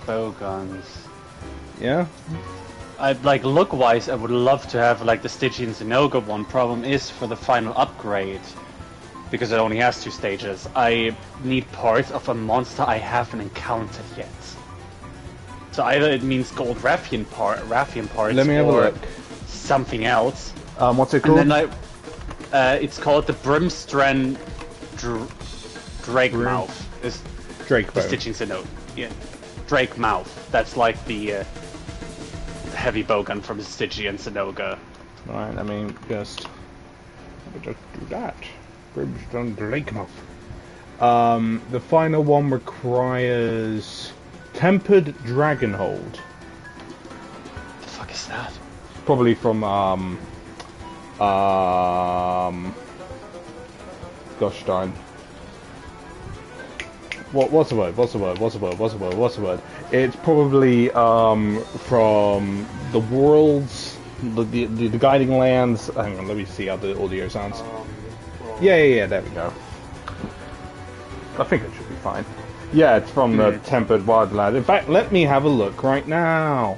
bowguns. Yeah? Like, look-wise, I would love to have, like, the Stygian Zinogre one. Problem is, for the final upgrade, because it only has 2 stages, I need parts of a monster I haven't encountered yet. So either it means gold Raffian parts, Let me have a look. something else. What's it called? And then it's called the Brimstran Drakemouth. Is Drake the Stygian Zinogre. Yeah. Drakemouth. That's like the heavy bowgun from Stygian Zinogre. Alright, let me just do that. Brimstone Drakemouth. The final one requires Tempered Dragonhold. The fuck is that? Probably from gosh darn. What's the word? It's probably from the worlds, the guiding lands. Hang on, let me see how the audio sounds. Yeah, there we go. I think it should be fine. Yeah, it's from the Tempered Wildland. In fact, let me have a look right now.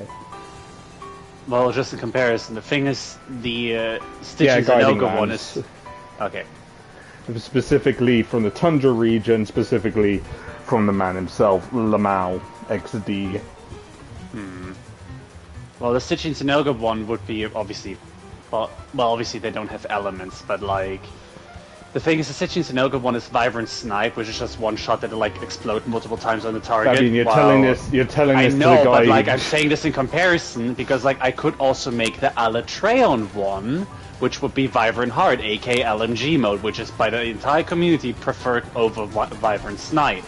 Well, just in comparison, the thing is, the Stygian Zinogre one is... Okay. Specifically from the Tundra region, specifically from the man himself, Lamau XD. Well, the Stygian Zinogre one would be obviously... Well, obviously they don't have elements, but like... The thing is, the Stygian Zinogre one is Vibrant Snipe, which is just one shot that like explode multiple times on the target. I mean, you're telling this to the guy. I know, but like I'm saying this in comparison because like I could also make the Alatreon one, which would be Vibrant Heart, aka LMG mode, which is by the entire community preferred over Vibrant Snipe.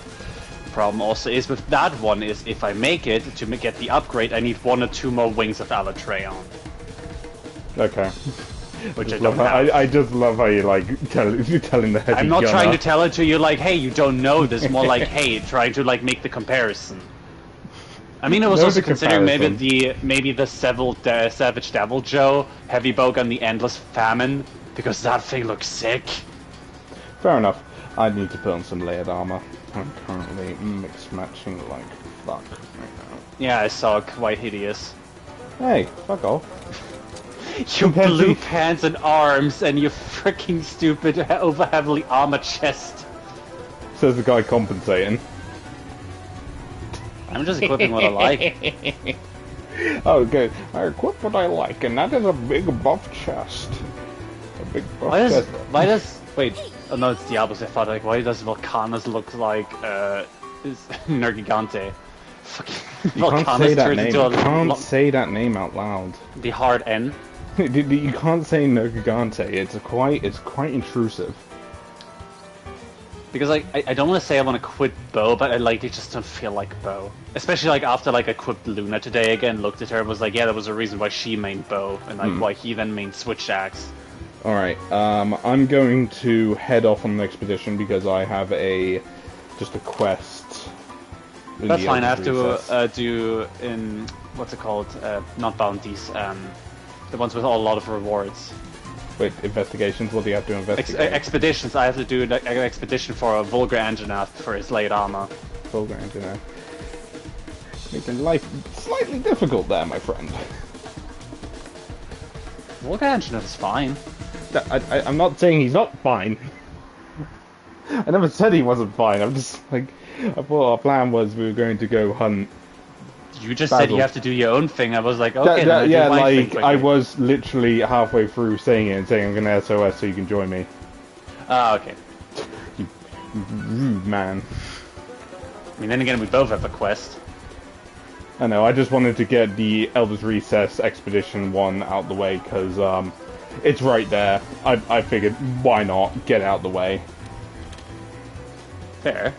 Problem also is with that one is if I make it to get the upgrade, I need 1 or 2 more wings of Alatreon. Okay. Which I don't have. I just love how you like you're telling the heavy I'm not gunner. trying to tell it to you like, hey, you don't know this. More like, hey, trying to like make the comparison. I mean, I was also considering maybe the Savage Devil Joe heavy bowgun, the Endless Famine, because that thing looks sick. Fair enough. I need to put on some layered armor. I'm currently mix matching like fuck right now. Yeah, I saw quite hideous. Hey, fuck off. Your blue pants and arms and your freaking stupid over heavily armored chest. Says the guy compensating. I'm just equipping what I like. Oh, good. I equip what I like, and that is a big buff chest. A big buff chest. Wait, oh no, it's Diablos. I thought, like, why does Volcanus look like, Nergigante? Fucking you can't say that name. You can't say that name out loud. The hard N. You can't say Nergigante. It's quite intrusive. Because like I don't want to say I want to quit Bo, but I like it just don't feel like Bo. Especially like after like I quit Luna today again, looked at her and was like, yeah, there was a reason why she mained Bo and like why he then mained Switch Axe. All right, I'm going to head off on an expedition because I have just a quest. That's fine. I have to do in what's it called? Not bounties. The ones with a lot of rewards. Wait, investigations? What do you have to investigate? Expeditions. I have to do an expedition for a Vulgar Anjanath for his light armor. Vulgar Anjanath. Making life slightly difficult there, my friend. Vulgar Anjanath is fine. I'm not saying he's not fine. I never said he wasn't fine. I'm just like, I thought our plan was we were going to go hunt. You just said you have to do your own thing. I was like, okay, yeah, like I was literally halfway through saying it and saying I'm gonna SOS so you can join me. Ah, okay. You rude man. I mean, then again, we both have a quest. I know. I just wanted to get the Elder's Recess Expedition one out the way because it's right there. I figured why not get it out the way. Fair.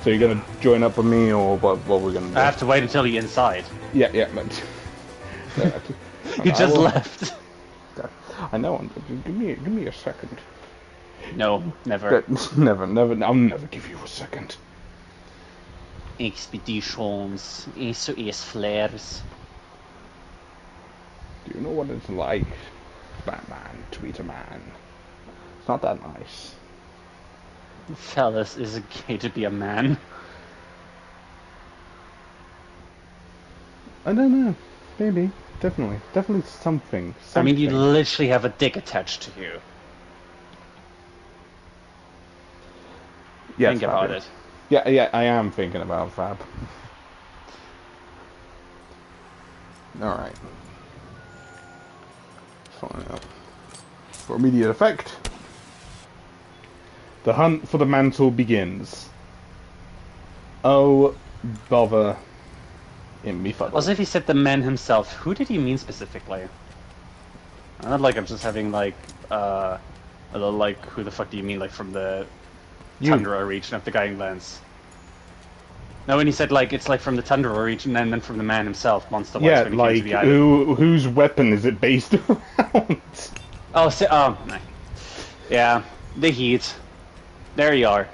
So you're gonna join up with me, or what we're gonna do? I have to wait until you're inside. Yeah, but... You just left. I know, give me a second. No, never. Never, I'll never give you a second. Expeditions, SOS flares. Do you know what it's like, Batman, Tweeterman? It's not that nice. Fellas, is it gay to be a man? I don't know. Maybe. Definitely. Definitely something. I mean, you Something. literally have a dick attached to you. Yes, Think about Fabio. it. Yeah, I am thinking about Fab. Alright. Fine out. For immediate effect, the hunt for the mantle begins. Oh, bother in me fuddle. Also, if he said the man himself, who did he mean specifically? Not like I'm just having like, a little like, who the fuck do you mean, like from the Tundra region of the Guiding Lands? No, when he said like, it's like from the Tundra region and then from the man himself, monster-wise, Yeah, when he came like, to the island. whose weapon is it based around? Oh, no. Yeah, the heat. There you are.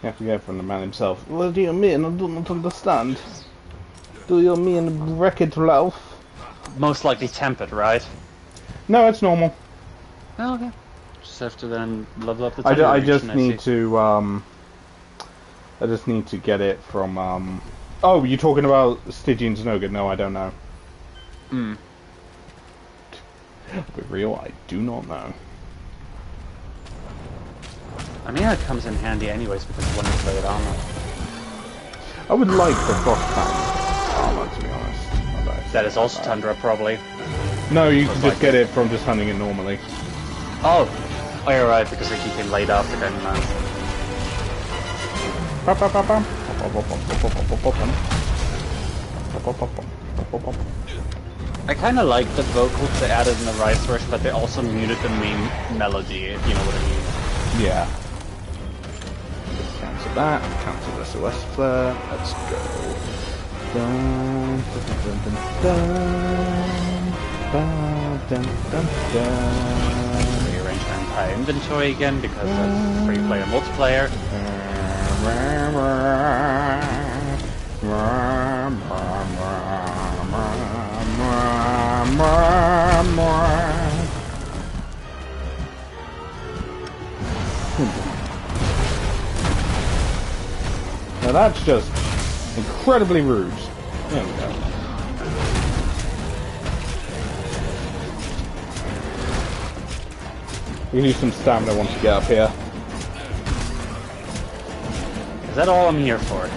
You have to go from the man himself. What do you mean? I do not understand. Do you mean Wreck-It Ralph? Most likely tempered, right? No, it's normal. Oh, okay. Just have to then level up the I Tundra just region, need see. to, I just need to get it from, Oh, you're talking about Stygian Zynoga? No, I don't know. Hmm. To be real, I do not know. I mean, it comes in handy anyways because one is layered armor. I would like the Frostfang armor, to be honest. That is also Tundra, probably. No, you can just like get it from just hunting it normally. Oh! Oh, you're right, because they keep him laid after then, man. I kinda like the vocals they added in the Rise version, but they also muted the main melody, if you know what I mean. Yeah. Cancel that, cancel SOS flare, let's go. Dun, dun, dun, dun, dun, dun, dun, dun. Rearrange my entire inventory again because of free-player multiplayer. Now that's just incredibly rude. There we go. We need some stamina once we get up here. Is that all I'm here for?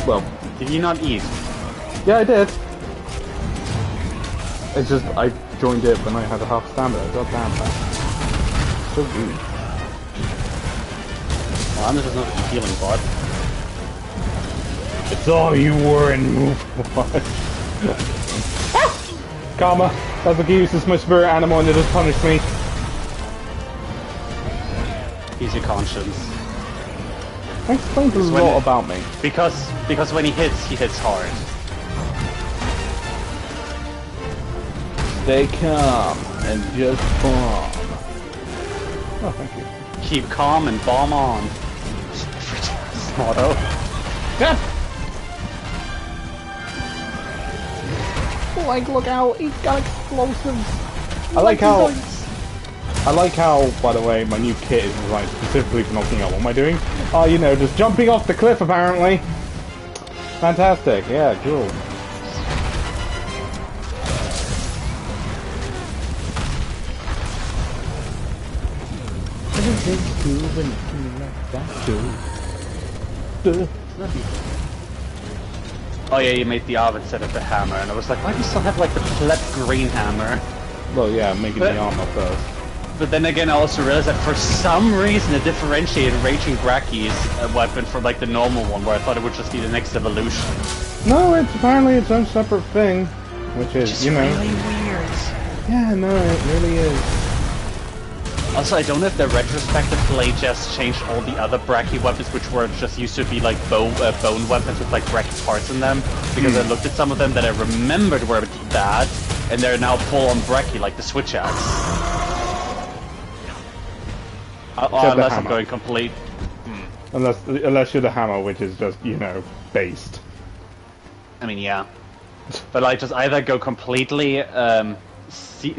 Well, Did you not eat? yeah, I did. It's just I joined it when I had a half stamina. God damn that. So rude. Well, I'm just not a healing bot. It's all you were and move. Karma. That's what uses my spirit animal and it just punished me. He's your conscience. That explains a When lot it- about me. Because when he hits hard. Stay calm and just bomb. Oh, thank you. Keep calm and bomb on. Motto. Yep. Like, look out! He's got explosives. I like how. By the way, my new kit is designed specifically for knocking out. What am I doing? Oh, you know, just jumping off the cliff, apparently. Fantastic. Yeah, cool. Oh yeah, you made the Arv instead of the hammer, and I was like, why do you still have like the pleb green hammer? Well, yeah, making the armor first. But then again, I also realized that for some reason it differentiated Raging Brachy's weapon from like the normal one, where I thought it would just be the next evolution. No, it's apparently its own separate thing, which is, It's you know. really weird. Yeah, no, it really is. Also, I don't know if the retrospective play just changed all the other Brachy weapons, which were just used to be like bone weapons with like Brachy parts in them, because I looked at some of them that I remembered were bad, and they're now full on Brachy, like the Switch Axe. Unless I'm hammer. going complete. Unless you're the hammer, which is just, you know, based. I mean, yeah. But like, just either go completely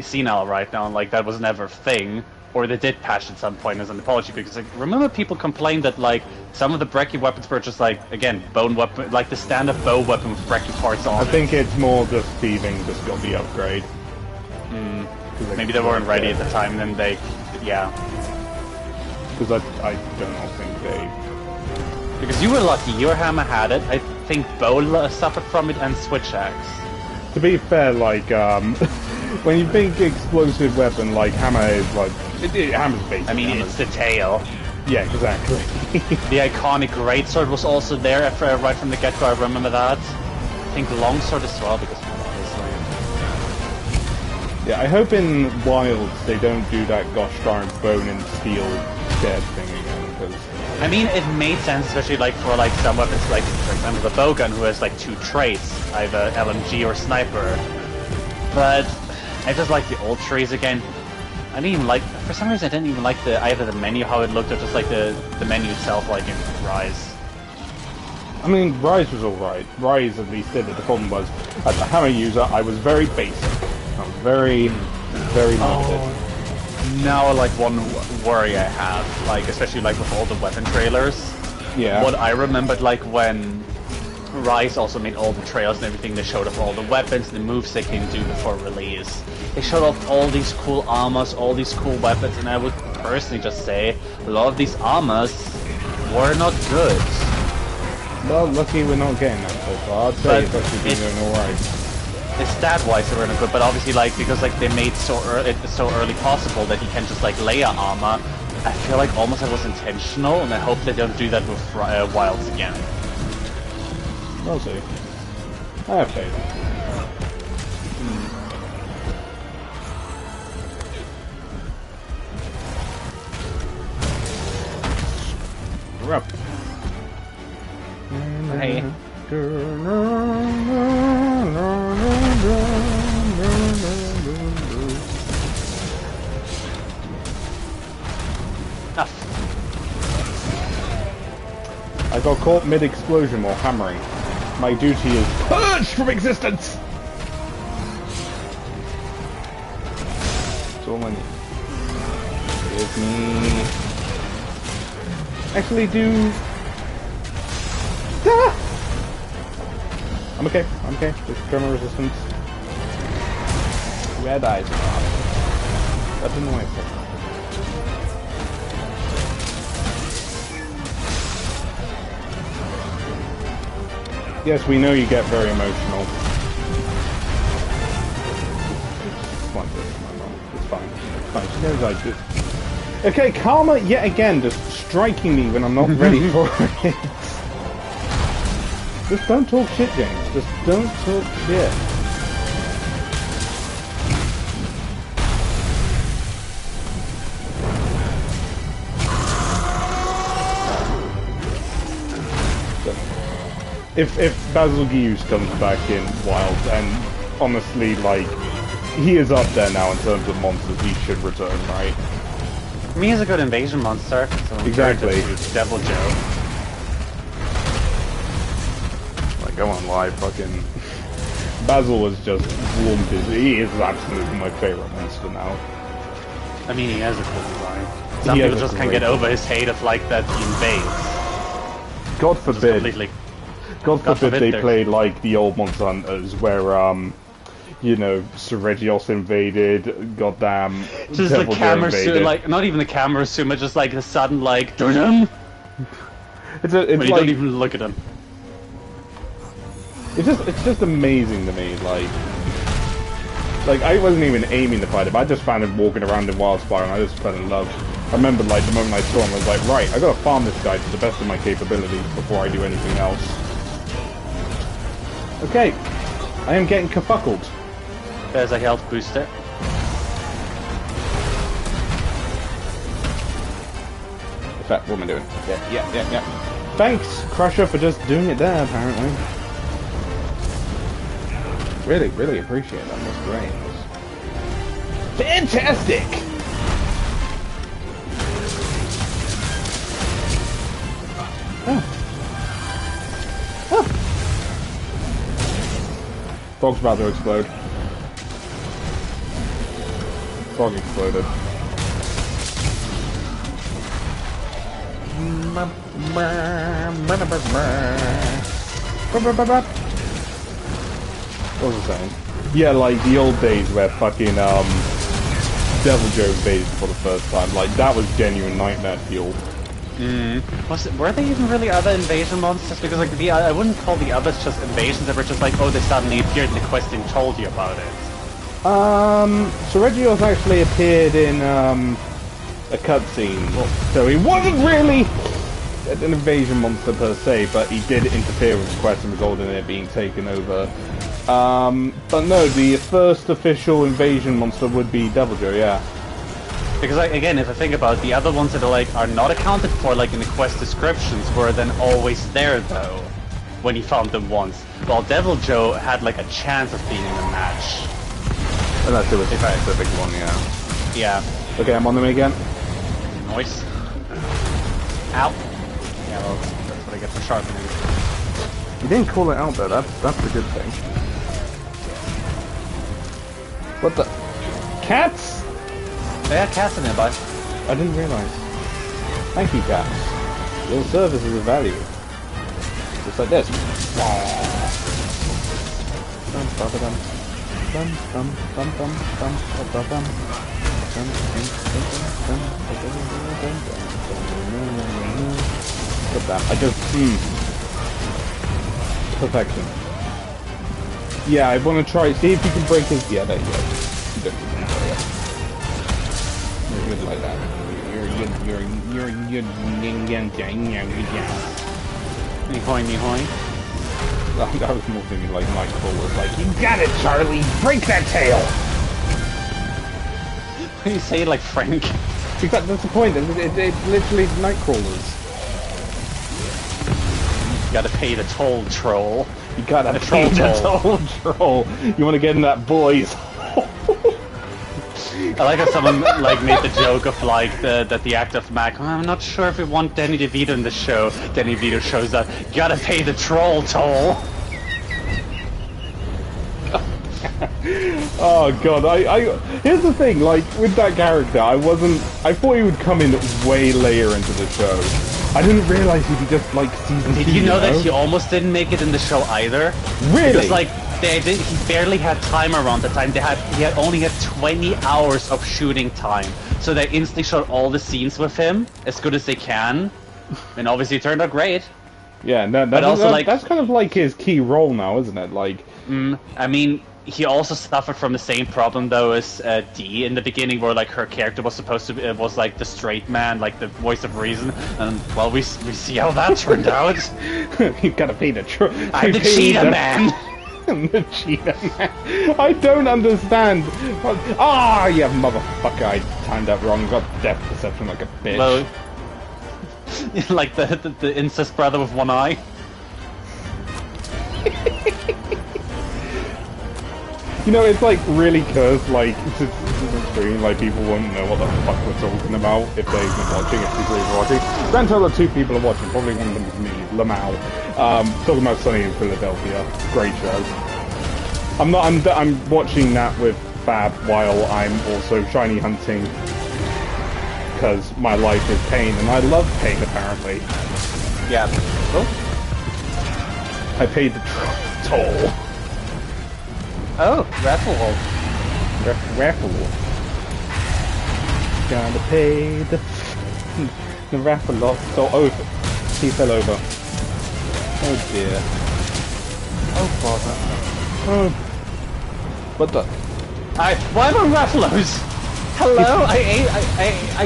senile right now, and like that was never a thing, or they did patch at some point as an apology. Because like, remember people complained that like some of the Brecci weapons were just like again bone weapon, like the standard bow weapon with Brecci parts on. I think it's more just thieving just got the upgrade. Maybe they weren't ready at the time, and then they, yeah. Because I don't think they. Because you were lucky, your hammer had it. I think Bow suffered from it, and Switch Axe. To be fair, like when you think explosive weapon, like hammer is like hammer's basic. I mean, hammer's, it's the tail. Yeah, exactly. The iconic greatsword was also there right from the get-go. I remember that. I think longsword as well, because obviously. Yeah, I hope in Wilds they don't do that gosh darn bone and steel dead thing again, because. I mean, it made sense, especially like for like some weapons, like for example the bowgun, who has like 2 traits, either LMG or sniper. But I just like the old traits again. I didn't even like, for some reason I didn't even like either the menu how it looked, or just like the menu itself, like in Rise. I mean, Rise was alright. Rise at least did it. The problem was, as a hammer user, I was very basic. I was very limited. Now, like, one worry I have, like, especially, like, with all the weapon trailers. Yeah. What I remembered, like, when Rise also made all the trailers and everything, they showed off all the weapons, the moves they can do before release. They showed off all these cool armors, all these cool weapons, and I would personally just say, a lot of these armors were not good. Well, lucky we're not getting that so far. I'd say it's actually been doing alright. Stat-wise, they were not good, but obviously, like, because like they made so early possible that you can just like layer armor, I feel like almost it was intentional, and I hope they don't do that with Wilds again. We'll see. I have faith. We're up. Hey. I got caught mid-explosion while hammering. My duty is purged from existence! That's all I need. Give me... Actually do... Ah! I'm okay, Just thermal resistance. Red eyes. That didn't like it. Yes, we know you get very emotional. It's fine. It's fine. She knows I do. Okay, Karma yet again just striking me when I'm not ready for it. Just don't talk shit, James. Just don't talk shit. If Basil Gius comes back in Wilds, and honestly, like, he is up there now in terms of monsters, he should return, right? I mean, he's a good invasion monster. So exactly. Devil Joe. Like, go on live, fucking... Basil was just warm busy. He is absolutely my favorite monster now. I mean, he has a cool design. Some people just can't get over his hate of, like, that he invades. God forbid. God forbid they played like the old Monster Hunters where, you know, Sir Regios invaded, goddamn. Just the camera zoom, like, not even the camera zoom, but just like the sudden, like, dun. It's but you like, don't even look at him. It's just amazing to me, like I wasn't even aiming to fight him, I just found him walking around in Wildspire and I just fell in love. I remember, like, the moment I saw him, I was like, right, I gotta farm this guy to the best of my capabilities before I do anything else. Okay, I am getting kafuckled. There's a health booster. What's that woman doing? Yeah. Thanks, Crusher, for just doing it there, apparently. Really appreciate that. That's great. Fantastic! Fog's about to explode. frog exploded. What was I saying? Yeah, like the old days where fucking Devil Joe invaded for the first time. Like that was genuine nightmare fuel. Were they even really other invasion monsters? Because like I wouldn't call the others just invasions. They were just like, oh, they suddenly appeared in the quest and told you about it. So Regios actually appeared in a cutscene, so he wasn't really an invasion monster per se, but he did interfere with the quest and resulted in it being taken over. But no, the first official invasion monster would be Devil Joe, yeah. Because like, again, if I think about it, the other ones that are like are not accounted for like in the quest descriptions were then always there though, when you found them once. While Devil Joe had like a chance of being in the match. Unless it was a specific one, yeah. Yeah. Okay, I'm on them again. Nice. Ow. Yeah, well, that's what I get for sharpening. You didn't call it out though, that's the good thing. What the? Cats? Yeah, cats are nearby. I didn't realise. Thank you, cats. Your service is of value. Just like this. Look at that. I just... Perfection. Yeah, I want to try... See if you can break his... Yeah, there you go. You don't need to try it. You're good like that. You're Nihoy, nihoy. I was more thinking like Nightcrawler was like, you got it, Charlie! Break that tail! Why do you say it like Frank? Because that's the point, it's literally Nightcrawlers. You gotta pay the toll, troll. You gotta pay the toll, troll. You wanna get in that boy's I like how someone like made the joke of like that the act of Mac. I'm not sure if we want Danny DeVito in the show. Danny DeVito shows up. You gotta pay the troll toll. Oh god, here's the thing, like with that character, I thought he would come in way later into the show. I didn't realize he'd be just like season 2. Did you know that he almost didn't make it in the show either? Really? Because like he barely had time around the time. He had only had 20 hours of shooting time, so they instantly shot all the scenes with him as good as they can, and obviously it turned out great. Yeah, and that's kind of like his key role now, isn't it? Like, I mean, he also suffered from the same problem though as Dee in the beginning, where like her character was supposed to be, was like the straight man, like the voice of reason, and well, we see how that turned out. You gotta pay the I'm the cheetah man. I'm the cheetah man. I don't understand. Ah, you motherfucker! I timed that wrong. Got depth perception like a bitch. Well, like the incest brother with one eye. You know, it's like really cursed, like, to the screen, like people won't know what the fuck we're talking about if they've been watching, if people are watching. Grand total of 2 people are watching, probably one of them is me, Lamau. Talking about Sunny in Philadelphia. Great show. I'm watching that with Fab while I'm also shiny hunting, because my life is pain, and I love pain, apparently. Yeah. Oh. I paid the toll. Oh, raffle. Raffle. Gotta pay the raffle off. So over. He fell over. Oh dear. Oh father. Oh. What the? Why am I Raffalos? Hello? I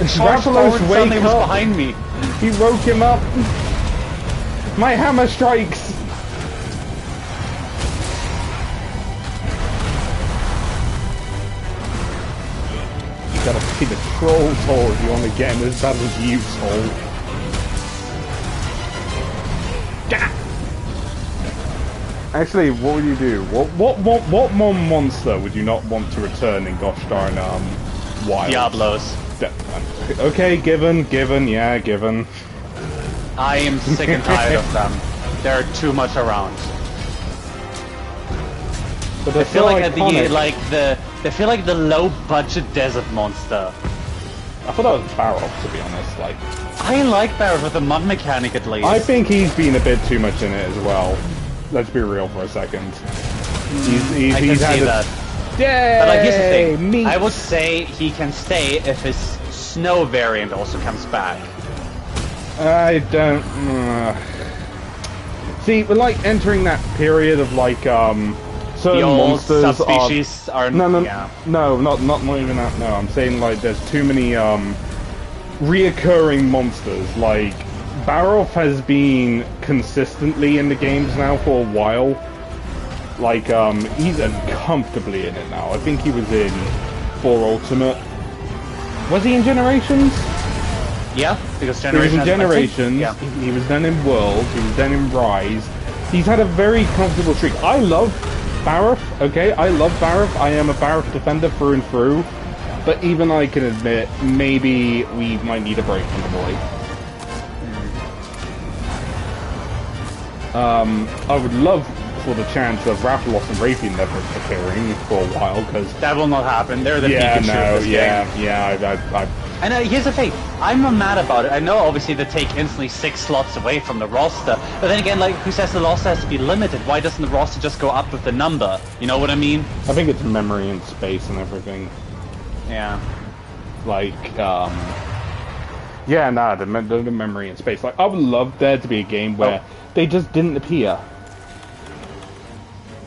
charged forward, something was behind me. He woke him up. My hammer strikes. You gotta pay the troll toll if you want to get in this battle with you, toll. Actually, what would you do? What monster would you not want to return in Gosh darn Wild? Diablos. Okay, given, yeah, given. I am sick and tired of them. They're too much around. But I feel like the They feel like the low-budget desert monster. I thought that was Barrow, to be honest. Like, I like Barrow with the mud mechanic at least. I think he's been a bit too much in it as well. Let's be real for a second. I can see that. Yay! But like, here's the thing. Meat. I would say he can stay if his snow variant also comes back. I don't... See, we're like entering that period of like, certain The old monsters subspecies are... No, yeah. no, not even that, no. I'm saying like there's too many, reoccurring monsters. Like, Barrow has been consistently in the games now for a while. Like, he's comfortably in it now. I think he was in 4 Ultimate. Was he in Generations? Yeah, because He was in Generations, yeah. he was then in World, he was then in Rise. He's had a very comfortable streak. I love Barrow, okay? I love Barrow. I am a Barrow defender through and through. But even I can admit, maybe we might need a break from the boy. I would love for the chance of Rathalos and Raytheon never appearing for a while, because... That will not happen. They're the Pikachu of this game. And here's the thing, I'm not mad about it. I know obviously they take instantly 6 slots away from the roster, but then again, like, who says the roster has to be limited? Why doesn't the roster just go up with the number? You know what I mean? I think it's memory and space and everything. Yeah. Like, yeah, nah, the memory and space. Like, I would love there to be a game where they just didn't appear.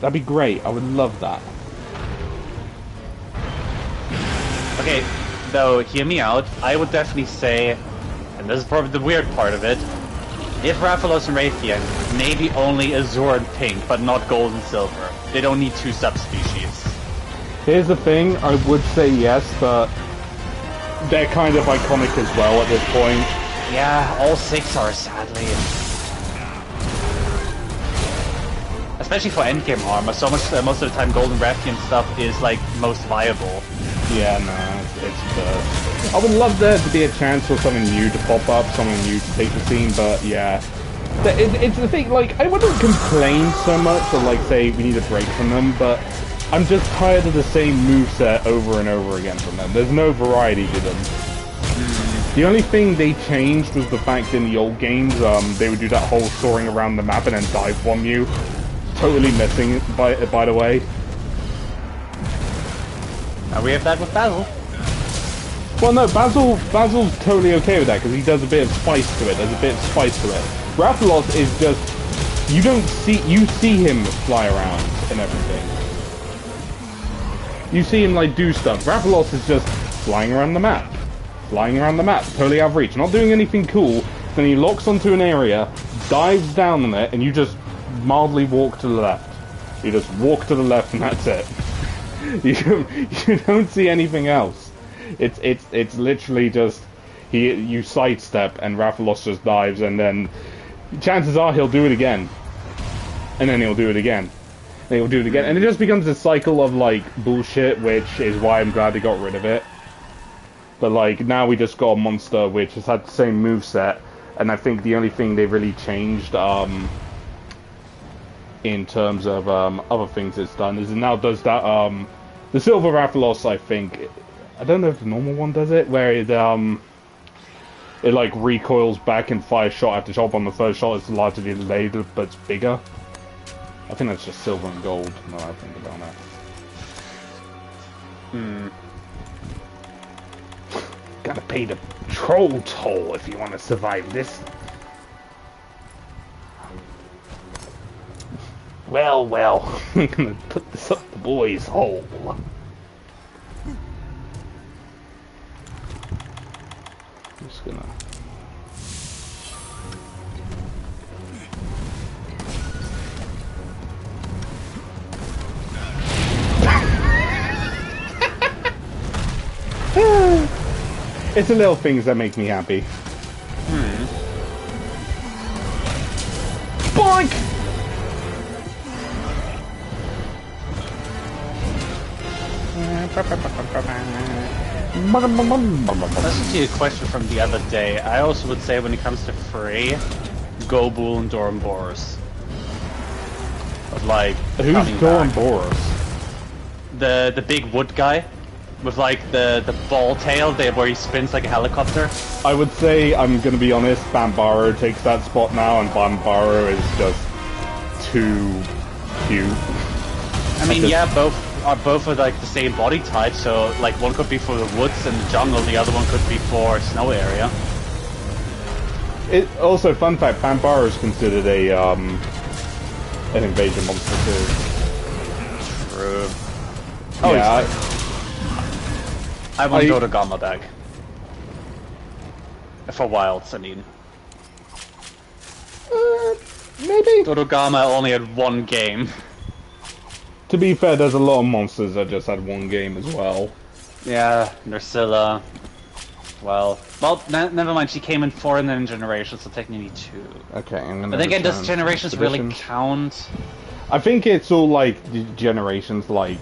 That'd be great. I would love that. Okay. Though, hear me out, I would definitely say, and this is probably the weird part of it, if Rathalos and Raytheon, maybe only Azure and Pink, but not Gold and Silver. They don't need 2 subspecies. Here's the thing, I would say yes, but they're kind of iconic as well at this point. Yeah, all 6 are, sadly. Especially for endgame armor, so much most of the time Golden Raytheon stuff is like most viable. Yeah, no, it's I would love there to be a chance for something new to pop up, something new to take the scene, but yeah. It's the thing, like, I wouldn't complain so much, or like say we need a break from them, but I'm just tired of the same moveset over and over again from them. There's no variety to them. The only thing they changed was the fact in the old games, they would do that whole soaring around the map and then dive bomb you. Totally missing, by the way. We have that with Basil. Well, no, Basil's totally okay with that because he does a bit of spice to it. There's a bit of spice to it. Rathalos is just you see him fly around and everything. You see him like do stuff. Rathalos is just flying around the map, totally out of reach, not doing anything cool. Then he locks onto an area, dives down on it, and you just mildly walk to the left. You just walk to the left, and that's it. You don't see anything else. It's literally just you sidestep and Rathalos just dives, and then chances are he'll do it again, and then he'll do it again, and he'll do it again, and it just becomes a cycle of like bullshit, which is why I'm glad they got rid of it. But like now we just got a monster which has had the same moveset, and I think the only thing they really changed in terms of other things it's done is it now does that the Silver Rathalos, I think, I don't know if the normal one does it, where it like recoils back and fires shot after shot. On the first shot it's largely delayed, but it's bigger. I think that's just silver and gold, now I think about that. Gotta pay the troll toll if you want to survive this. Well, I'm gonna put this up the boy's hole. I'm just gonna... It's the little things that make me happy. Boink! Let's just see a question from the other day. I also would say when it comes to Frey, Gobull and Doran Boros. But like, who's Doran Boros? The big wood guy with like the ball tail there where he spins like a helicopter. I would say, I'm gonna be honest, Bambaro takes that spot now, and Bambaro is just too cute. I mean, yeah, both are like the same body type, so like one could be for the woods and the jungle, the other one could be for snow area. It also, fun fact, Bambaro is considered an invasion monster too. True. Oh yeah, I want Dodogama back. For wilds, I mean. Maybe. Dodogama only had one game. To be fair, there's a lot of monsters that just had one game as well. Yeah, Nursilla. Well, never mind. She came in 4 and then Generations, so technically 2. Okay, I'm gonna. But again, does Generations really count? I think it's all like Generations, like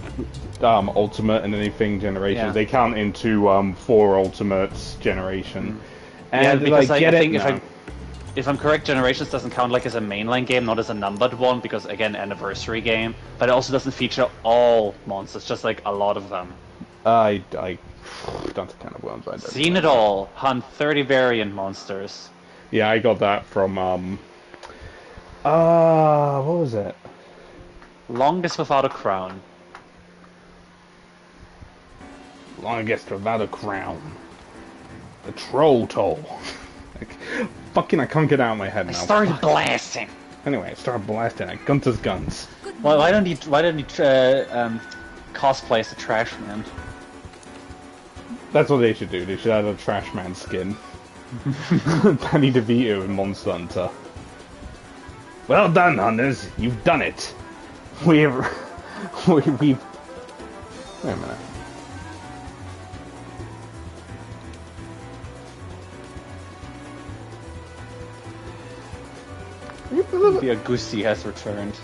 Ultimate and anything Generations. Yeah. They count into 4 Ultimates Generation. And Yeah, because I I get think it if I'm correct, Generations doesn't count like as a mainline game, not as a numbered one, because again, anniversary game. But it also doesn't feature all monsters, just like a lot of them. I don't think kind of worms. I don't Seen it all. Hunt 30 variant monsters. Yeah, I got that from what was it? Longest without a crown. Longest without a crown. The troll toll. Fucking, I can't get it out of my head now. I started blasting. Anyway, I started blasting at Gunter's guns. Well, why don't you cosplay as a trash man? That's what they should do. They should have a trash man skin. Danny DeVito in Monster Hunter. Well done, hunters. You've done it. We've. Wait a minute. The Agusti has returned.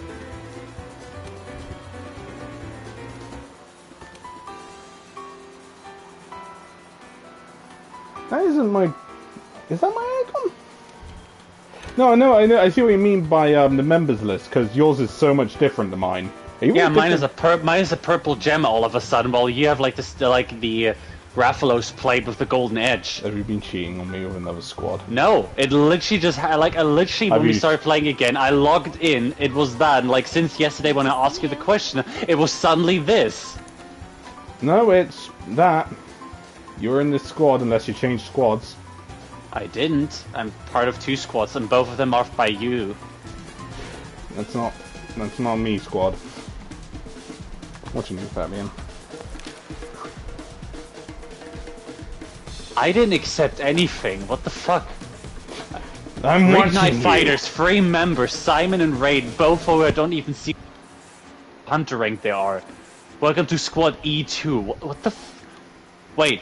That isn't my... Is that my icon? No, I know. I see what you mean by the members list, because yours is so much different than mine. Yeah, mine is a purple gem all of a sudden, while you have like the Rathalos plate with the golden edge. Have you been cheating on me with another squad? No, it literally just had when we started playing again, I logged in, it was that, and like since yesterday when I asked you the question, it was suddenly this. No, it's that. You're in this squad unless you change squads. I didn't. I'm part of 2 squads, and both of them are by you. That's not me, squad. What you mean, Fabian? I didn't accept anything. What the fuck? I'm Raid watching Night you. Fighters, 3 members, Simon and Raid, both who I don't even see Hunter rank they are. Welcome to Squad E2. What the Wait.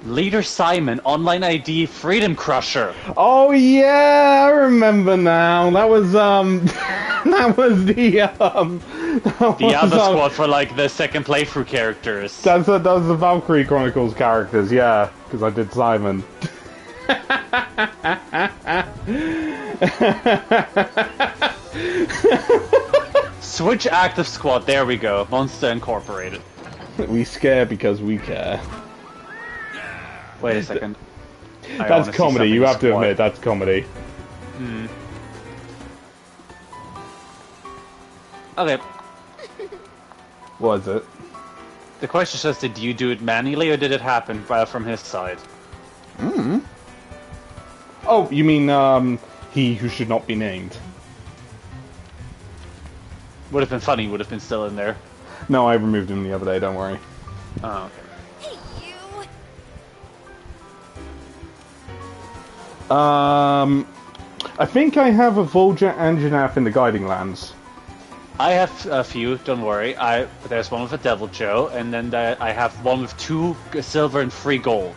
Leader Simon, online ID, Freedom Crusher. Oh yeah, I remember now. That was that was the other squad for like the second playthrough characters. That was the Valkyrie Chronicles characters, yeah, because I did Simon. Switch active squad, there we go. Monster Incorporated. We scare because we care. Wait a second. That's comedy, you have to admit, that's comedy. Okay. What is it? The question says, did you do it manually or did it happen from his side? Oh, you mean, he who should not be named. Would have been funny, would have been still in there. No, I removed him the other day, don't worry. Oh, okay. I think I have a Volja and Janaf in the Guiding Lands. I have a few, don't worry. There's one with a Devil Joe, and then I have one with 2 silver and 3 gold.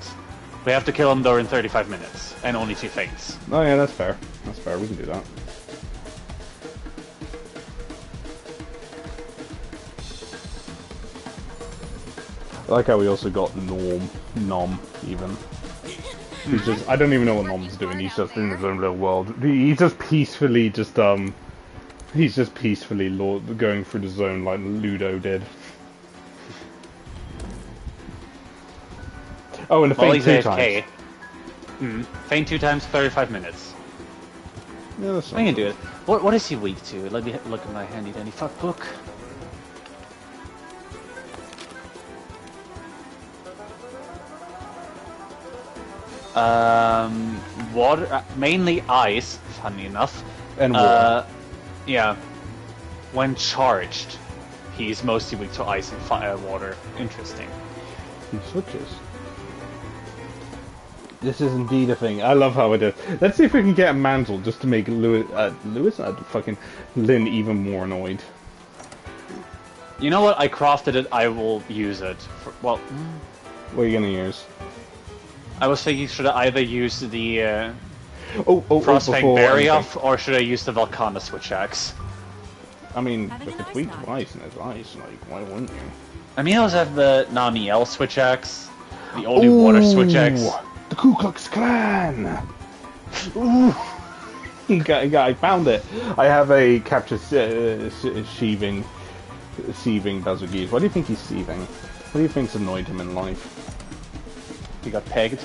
We have to kill them though in 35 minutes, and only 2 things. Oh yeah, that's fair. That's fair, we can do that. I like how we also got Nom, even. He's just, I don't even know what Nom's doing, he's just in his own little world. He's just peacefully going through the zone like Ludo did. Oh, and the Well, faint he's 2 AFK. times. Faint 2 times, 35 minutes. Yeah, that's I can do it. What is he weak to? Let me look at my handy dandy fuck book. Water, mainly ice. Funny enough. And water. Yeah. When charged, he's mostly weak to ice and fire, water. Interesting. He switches. This is indeed a thing. I love how it is. Let's see if we can get a mantle just to make fucking Lynn even more annoyed. You know what? I crafted it. I will use it. Well, What are you gonna use? I was thinking, should I either use the Frostfang before Berry anything. off, or should I use the Volcana Switch Axe? I mean, Having if a it's nice weak night. to ice and it's ice, like, why wouldn't you? I mean, I also have the Namiel Switch Axe, the only water Switch Axe. The Ku Klux Klan! Ooh! I found it. I have a capture sheathing Bazogees. Why do you think he's seething? What do you think's annoyed him in life? He got pegged.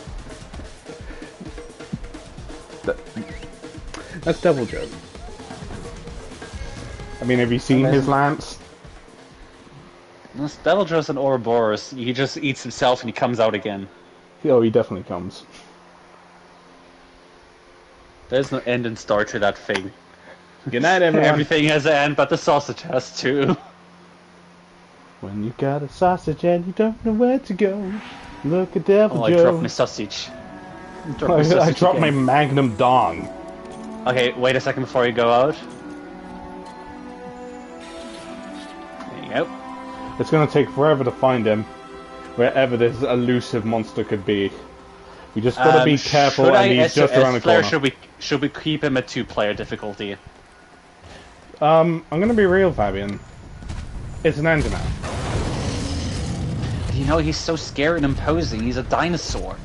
That's Devil Joe. I mean, have you seen his lance? This Devil Joe's an Ouroboros. He just eats himself and he comes out again. Oh, he definitely comes. There's no end and start to that thing. Good night, everyone. Everything has an end, but the sausage has too. When you got a sausage and you don't know where to go, look at Devil Oh, I Joe. dropped my sausage. I dropped my Magnum Dong. Okay, wait a second before you go out. There you go. It's gonna take forever to find him, wherever this elusive monster could be. We just gotta be careful, and he's just around the corner. Should we keep him at 2-player difficulty? I'm gonna be real, Fabian. It's an Anjanath. You know, he's so scary and imposing. He's a dinosaur.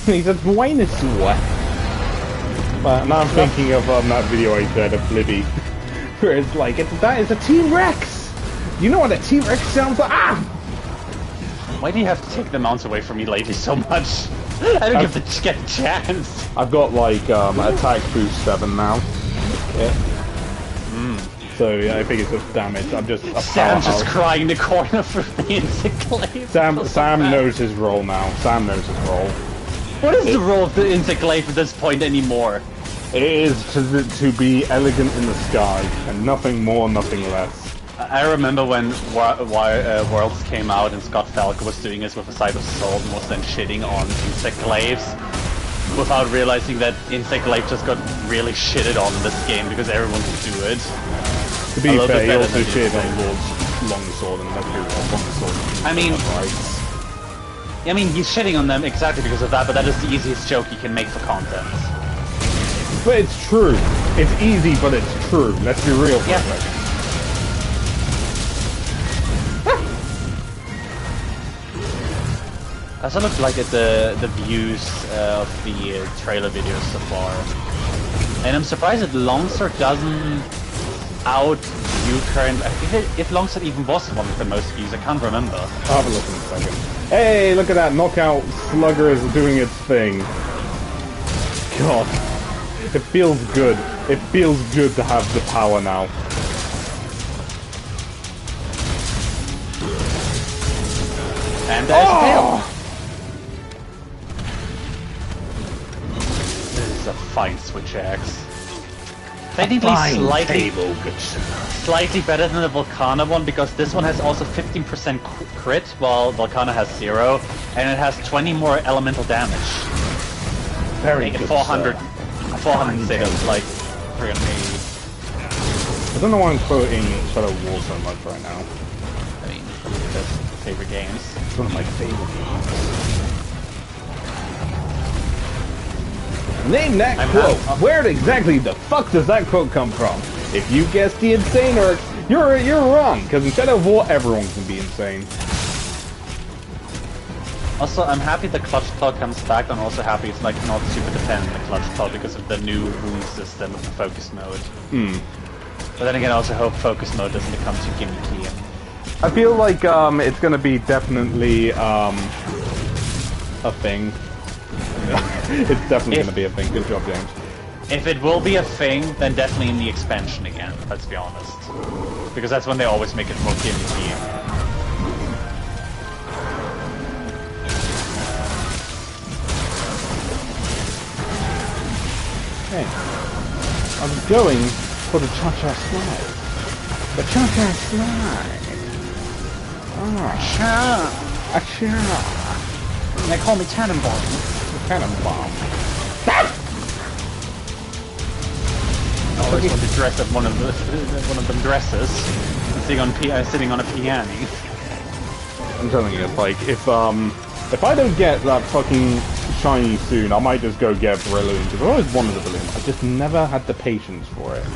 He's a dinosaur. But now I'm thinking of that video I said of Libby, where it's like, that is a T-Rex! You know what a T-Rex sounds like? Ah! Why do you have to take the mounts away from me lately so much? I don't get a chance. I've got like attack boost 7 now. Yeah. So yeah, I think it's just damage. I'm just a Sam just powerhouse. crying in the corner for being Insectlave. Sam knows his role now. Sam knows his role. What is the role of the Insectlave at this point anymore? It is to be elegant in the sky, and nothing more, nothing less. I remember when Worlds came out and Scott Falco was doing this with a side of salt and was then shitting on Insectlaves without realizing that Insectlave just got really shitted on in this game because everyone could do it. To be A little fair, bit he better also than shit on Insectlave. Lord's Longsword and Longsword. I mean- I mean, he's shitting on them exactly because of that, but that is the easiest joke he can make for content. But it's true. It's easy, but it's true. Let's be real for Yeah. a second. I also looked like at the views of the trailer videos so far, and I'm surprised that Longsword doesn't out-view current. If Longsword even was the one with the most views, I can't remember. I'll have a look in a second. Hey, look at that! Knockout Slugger is doing its thing. God, it feels good. It feels good to have the power now. And there's a tail. This is a fine Switch Axe. Technically slightly better than the Volcana one because this one has also 15% crit while Volcana has 0, and it has 20 more elemental damage. Very Make it good. 400, Sir. 406, like 380. I don't know why I'm quoting Shadow War so much right now. I mean, that's favorite games. It's one of my favorite games. Name that quote. Where exactly the fuck does that quote come from? If you guessed the insane or you're wrong, because in Shadow of War everyone can be insane. Also, I'm happy the Clutch Claw comes back. I'm also happy it's like not super dependent on the Clutch Claw because of the new wound system of the focus mode. But then again, I also hope focus mode doesn't become too gimmicky. I feel like it's gonna be definitely a thing. It's definitely going to be a thing. Good job, James. If it will be a thing, then definitely in the expansion again, let's be honest. Because that's when they always make it more PvP. Hey, I was going for the cha-cha slide. The cha-cha slide. Ah, cha. They call me Tannenbaum. Cannonball. I always want to dress up one of them dresses, sitting on a piano. I'm telling you, it's like if I don't get that fucking shiny soon, I might just go get Brilliant, because I always wanted a Brilliant. I just never had the patience for it.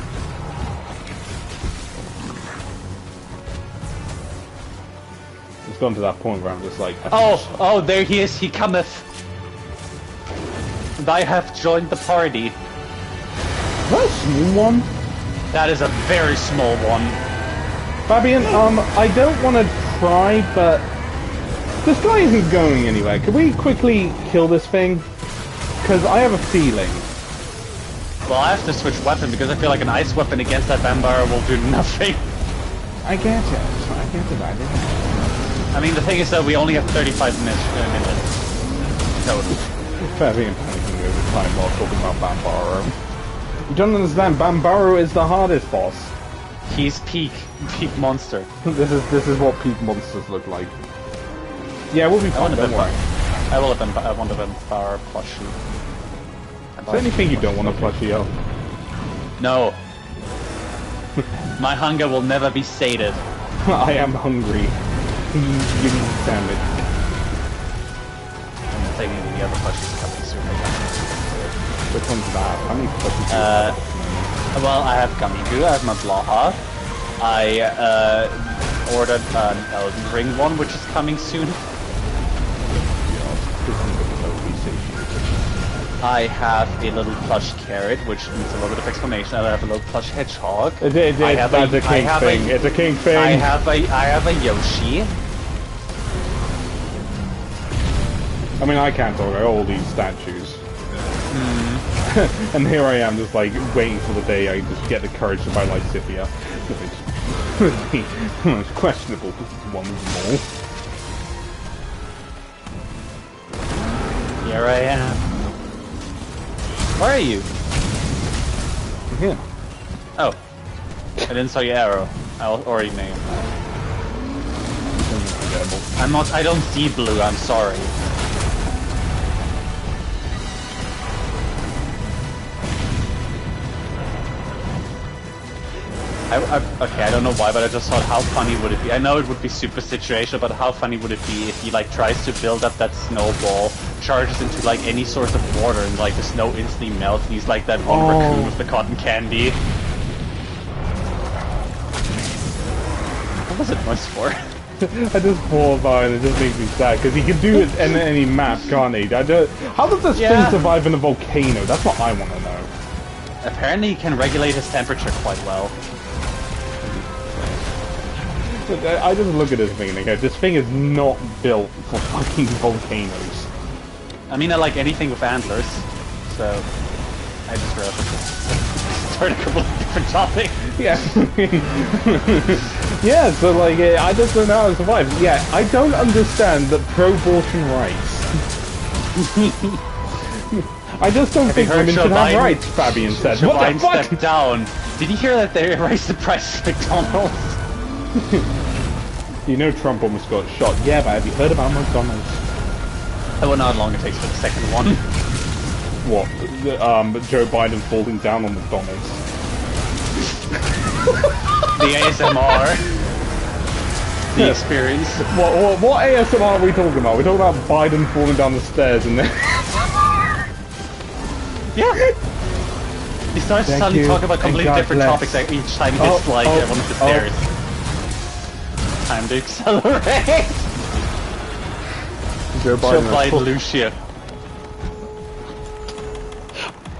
It's gone to that point where I'm just like... Oh, there he is, he cometh. And I have joined the party. Is that a small one? That is a very small one. Fabian, I don't want to try, but this guy isn't going anywhere. Could we quickly kill this thing? Because I have a feeling. Well, I have to switch weapon because I feel like an ice weapon against that vampire will do nothing. I get it. I get it. I mean, the thing is that we only have 35 minutes total. Fabian panicking over time while talking about Bambaro. You don't understand, Bambaro is the hardest boss. He's peak monster. This is what peak monsters look like. Yeah, we'll be fine, don't worry. I want a vampire plushie. Is there anything you don't want to plushie up? No. My hunger will never be sated. I am hungry. Please give me the sandwich. I'm taking the other plushies coming soon. Which one's that? How many plushies? Well, I have Gummigu, I have my Blaha. I ordered an Elden Ring one, which is coming soon. I have a little plush carrot, which needs a little bit of explanation. I have a little plush hedgehog. It's a king thing. It's a king thing. I have a Yoshi. I mean, I can't talk about all these statues. And here I am, just like waiting for the day I just get the courage to buy Lysithia. It's questionable because it's one small. Here I am. Where are you? I'm here. Oh. I didn't saw your arrow. Or your name. I don't see blue, I'm sorry. Okay, I don't know why, but I just thought how funny would it be. I know it would be super situational, but how funny would it be if he like tries to build up that snowball, charges into like any source of water, and like the snow instantly melts, and he's like that one raccoon with the cotton candy. What was it noise for? I just thought about it and it just makes me sad, because he can do it in any map, can't he? How does this thing survive in a volcano? That's what I want to know. Apparently he can regulate his temperature quite well. I just look at this thing and go, this thing is not built for fucking volcanoes. I mean, I like anything with antlers, so I just start a completely different topic. Yeah. Yeah, so like, I just don't know how to survive. Yeah, I don't understand the pro-abortion rights. I just don't think women should have rights, Fabian said. Joe What the Biden fuck? stepped down. Did you hear that they raised the price of McDonald's? You know Trump almost got shot. Yeah, but have you heard about McDonald's? I wonder how long it takes for the second one. What? Joe Biden falling down on McDonald's. The ASMR. The experience. What ASMR are we talking about? We're talking about Biden falling down the stairs and then... Yeah. He starts to suddenly talk about completely different topics each time he hits one of the stairs. Time to accelerate. Joe Biden Lucia.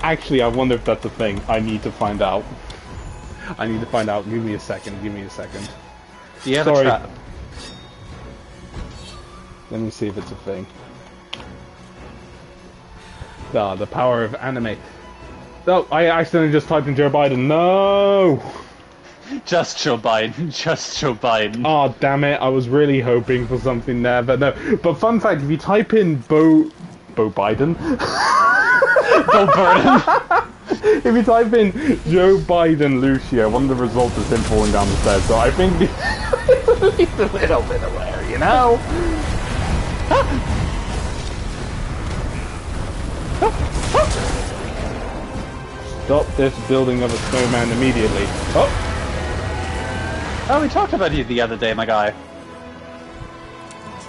Actually, I wonder if that's a thing. I need to find out. Give me a second. Do you have a trap? Let me see if it's a thing. The power of anime. No, I accidentally just typed in Joe Biden. No! Just Joe Biden. Just Joe Biden. Oh, damn it. I was really hoping for something there, but no. But fun fact, if you type in Bo Biden? Bo Burnham. If you type in Joe Biden Lucio, one of the results is him falling down the stairs, so I think he's a little bit aware, you know? Stop this building of a snowman immediately. Oh! Oh, we talked about you the other day, my guy.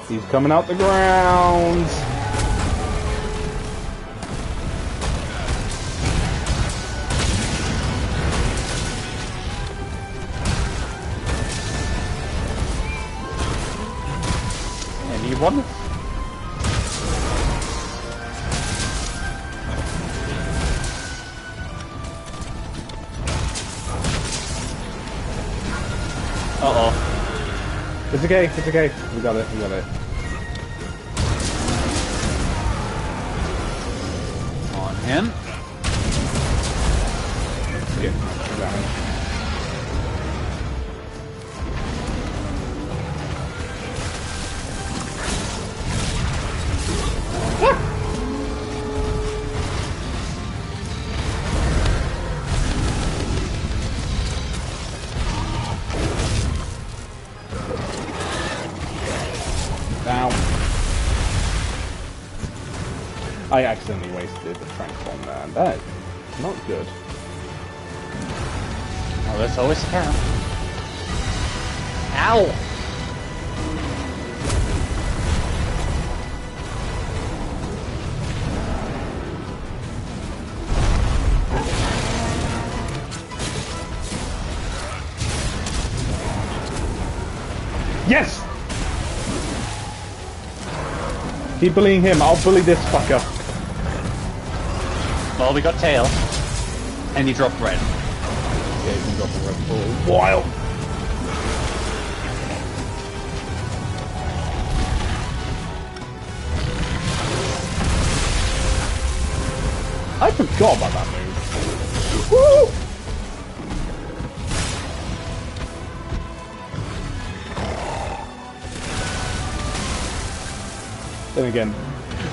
He's coming out the ground! One. Uh-oh. It's okay, it's okay. We got it, we got it. On him. Yeah, damage. I accidentally wasted the transform there, and that is not good. Oh, that's always can. Ow! Yes! Keep bullying him, I'll bully this fucker. Well, we got tail. And he dropped red. Yeah, you got the red for a while. I forgot about that move. Woo! Then again,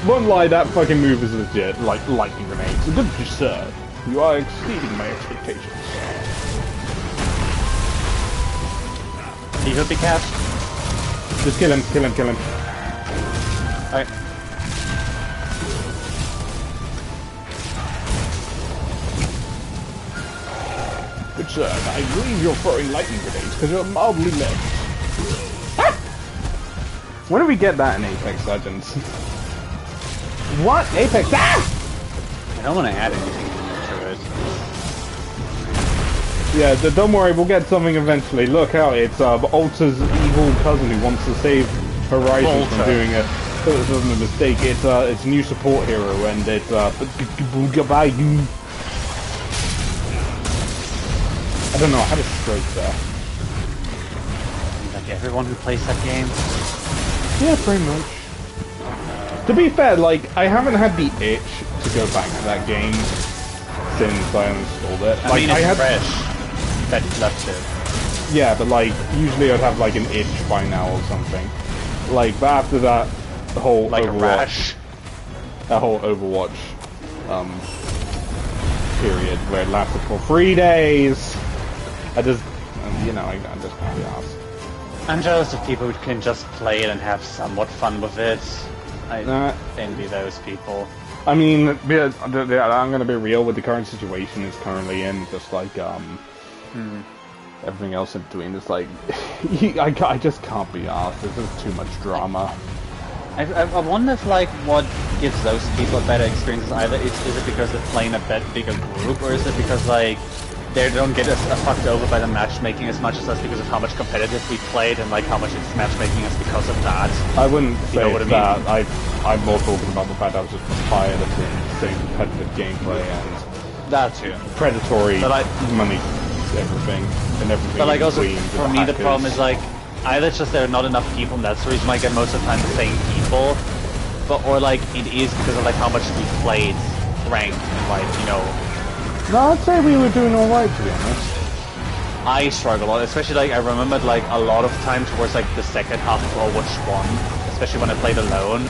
won't lie, that fucking move is legit, like lightning grenades. Good to sir. You are exceeding my expectations. He could be catched. Just kill him, kill him, kill him. Alright. Good sir, I believe you're throwing lightning grenades because you're mildly lit. Ah! When do we get that in Apex Legends? What? Apex? Ah! I don't want to add anything to it. Yeah, don't worry, we'll get something eventually. Look out, it's Ulta's evil cousin who wants to save Horizon from doing a mistake. It's a new support hero, and it's goodbye. I don't know, I had a stroke there. Like everyone who plays that game. Yeah, pretty much. To be fair, like, I haven't had the itch to go back to that game since I uninstalled it. I mean, it's fresh that you left it. Yeah, but like, usually I'd have like an itch by now or something. Like, but after that, the whole like Overwatch, a rash. that whole Overwatch, period where it lasted for 3 days, I just, you know, I just can't be asked. I'm jealous of people who can just play it and have somewhat fun with it. I envy those people. I mean, yeah, I'm gonna be real with the current situation it's currently in. Just like everything else in between. It's like I just can't be asked. There's just too much drama. I wonder if like what gives those people a better experience is either is it because they're playing a bigger group, or is it because like they don't get fucked over by the matchmaking as much as us because of how much competitive we played and like how much it's matchmaking us because of that. I wouldn't say what it's that. I'm more talking about the fact I was just tired of seeing competitive gameplay and that too. Predatory but money, everything, and everything. But like also for me, the hackers. problem is like either it's just there are not enough people, and that's the reason why I get most of the time the same people, but or like it is because of like how much we played ranked, and like, you know... No, I'd say we were doing alright, to be honest. I struggle, especially like I remembered like a lot of time towards like the second half of Overwatch 1, especially when I played alone.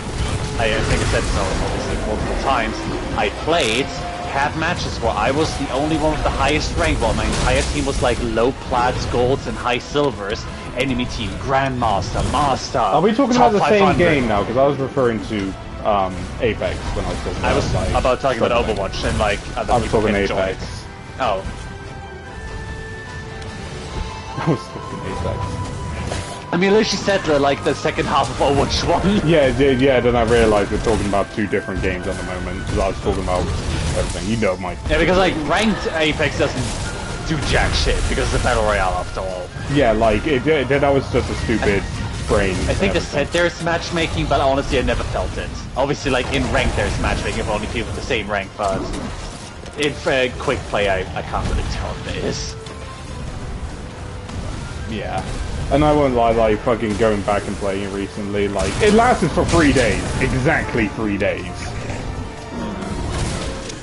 I think I said so obviously multiple times. I played, had matches where I was the only one with the highest rank, while my entire team was like low plats, golds, and high silvers. Enemy team, Grandmaster, Master. Are we talking top about the same 500. game now? Because I was referring to Apex when I was talking about. I was like, about talking about struggling. Overwatch and like other I was people talking can Apex. join. Oh. I was talking Apex. I mean, literally said like the second half of Overwatch 1. Yeah, yeah. Then I realised we're talking about two different games at the moment because I was talking about everything. You know, Mike. Yeah, because like ranked Apex doesn't do jack shit because it's a battle royale after all. Yeah, like that was just a stupid brain. I think they said there's matchmaking, but honestly I never felt it. Obviously, like in rank there's matchmaking for only people with the same rank, but in quick play I can't really tell if there is. Yeah. And I won't lie, like, fucking going back and playing it recently, like, it lasted for 3 days. Exactly 3 days.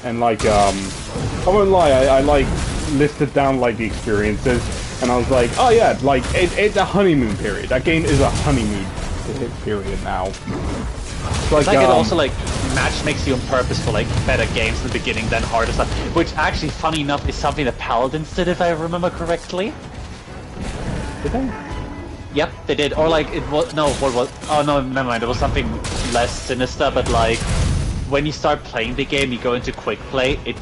And, like, I won't lie, I like, listed down, like, the experiences, and I was like, oh yeah, like, it's a honeymoon period. That game is a honeymoon period now. It's like it also, like, match makes you on purpose for, like, better games in the beginning than harder stuff, which actually, funny enough, is something that Paladins did, if I remember correctly. Did they? Yep, they did. Or like it was what was? Oh no, never mind. It was something less sinister. But like when you start playing the game, you go into quick play. It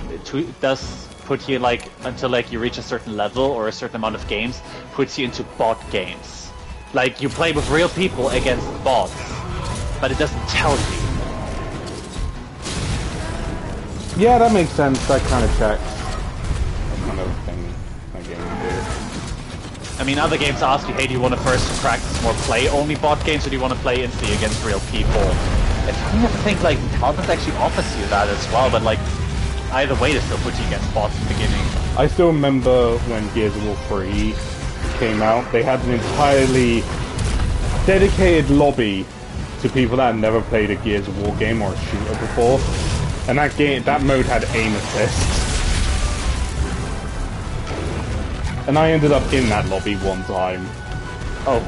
does put you like until like you reach a certain level or a certain amount of games, puts you into bot games. Like you play with real people against bots, but it doesn't tell you. Yeah, that makes sense. That kind of checks. That kind of thing that game would do. I mean, other games ask you, hey, do you want to first practice more play-only bot games, or do you want to play instantly against real people? If I think, like, Paladins actually offers you that as well, but, like, either way, they still put you against bots in the beginning. I still remember when Gears of War 3 came out, they had an entirely dedicated lobby to people that had never played a Gears of War game or a shooter before. And that mode had aim assist. And I ended up in that lobby one time. Oh,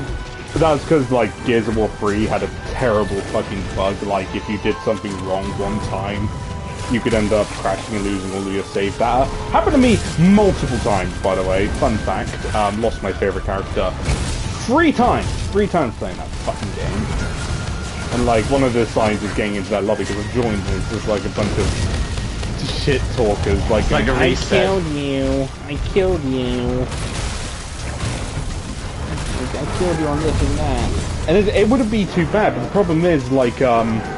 but that was because, like, Gears of War 3 had a terrible fucking bug. Like, if you did something wrong one time, you could end up crashing and losing all of your save data. Happened to me multiple times, by the way. Fun fact. Lost my favorite character 3 times. 3 times playing that fucking game. And, like, one of the signs is getting into that lobby because I joined and it's just, like, a bunch of shit talkers, like a I reset. killed you, I killed you on this and that. And it wouldn't be too bad, but the problem is, like,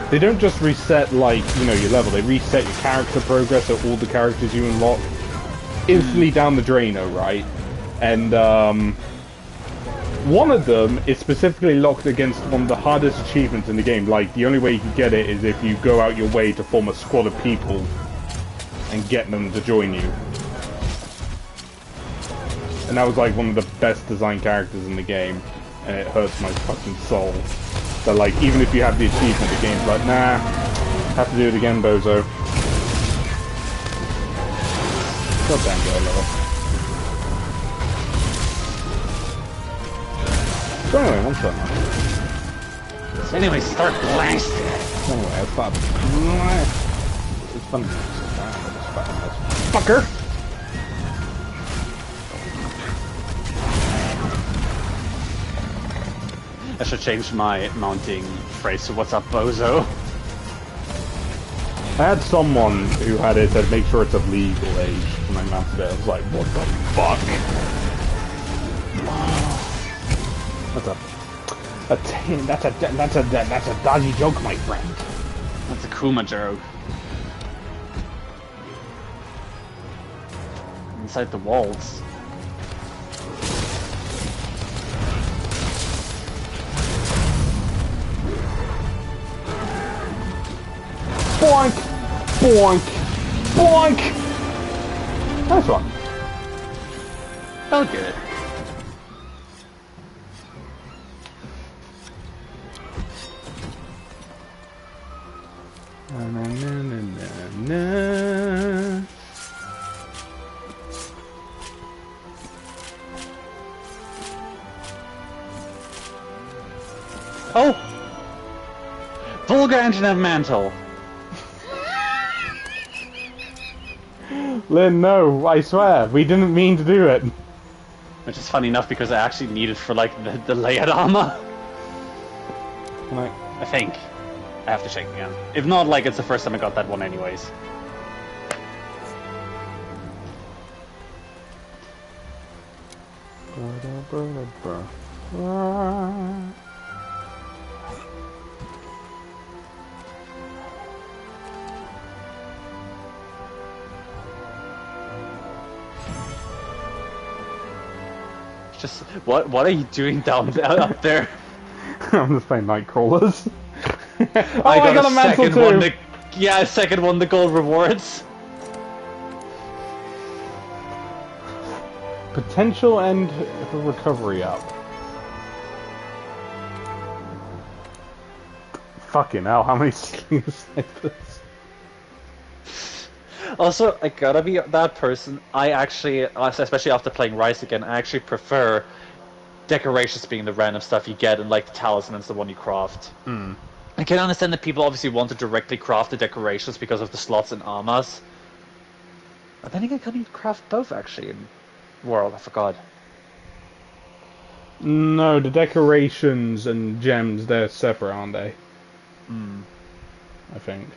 they don't just reset, like, you know, your level, they reset your character progress, so all the characters you unlock instantly down the drainer, right? And, one of them is specifically locked against one of the hardest achievements in the game. Like, the only way you can get it is if you go out your way to form a squad of people and get them to join you. And that was like one of the best designed characters in the game, and it hurts my fucking soul. So like, even if you have the achievement, the game's like, nah, have to do it again, bozo. Goddamn girl lover. So anyway, one turn. So anyway, start blasting. Anyway, I thought it's fun. Fucker! I should change my mounting phrase to "What's up, bozo?" I had someone who had it that make sure it's of legal age when I mounted it. I was like, what the fuck? That's a dodgy joke, my friend. That's a Kuma joke. Inside the walls. Boink! Boink! Boink! Nice one. Felt good. Na, na, na, na, na. Oh! Vulgar engine of mantle. Lynn, no, I swear, we didn't mean to do it. Which is funny enough because I actually need it for like the layered armor. Can I? I think. I have to check again. If not, like it's the first time I got that one anyways. Just what are you doing down there, up there? I'm just playing Nightcrawlers. Oh, I got a mantle second too. one. Yeah, second one. The gold rewards. Potential end for recovery up. Fucking hell! How many snipers? Also, I gotta be that person. I actually, especially after playing Rise again, I actually prefer decorations being the random stuff you get, and like the talismans, the one you craft. I can understand that people obviously want to directly craft the decorations because of the slots and armors. But then again, can you craft both actually in World? I forgot. No, the decorations and gems—they're separate, aren't they? I think.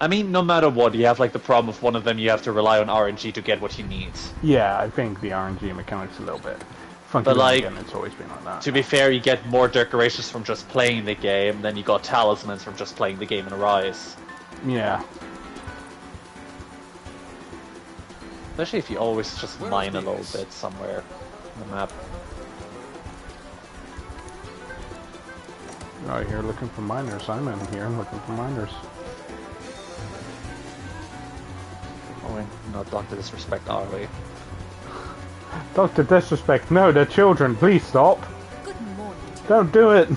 I mean, no matter what, you have like the problem of one of them. You have to rely on RNG to get what you need. Yeah, I think the RNG mechanics a little bit funky. But like, again, it's always been like that. to be fair, you get more decorations from just playing the game, then you got talismans from just playing the game in Rise. Yeah. Especially if you always just mine a little bit somewhere on the map. Oh, you're looking for miners. I'm in here looking for miners. Oh, we're not Dr. Disrespect, are we? Dr. Disrespect, no, they're children. Please stop. Good morning. Don't do it.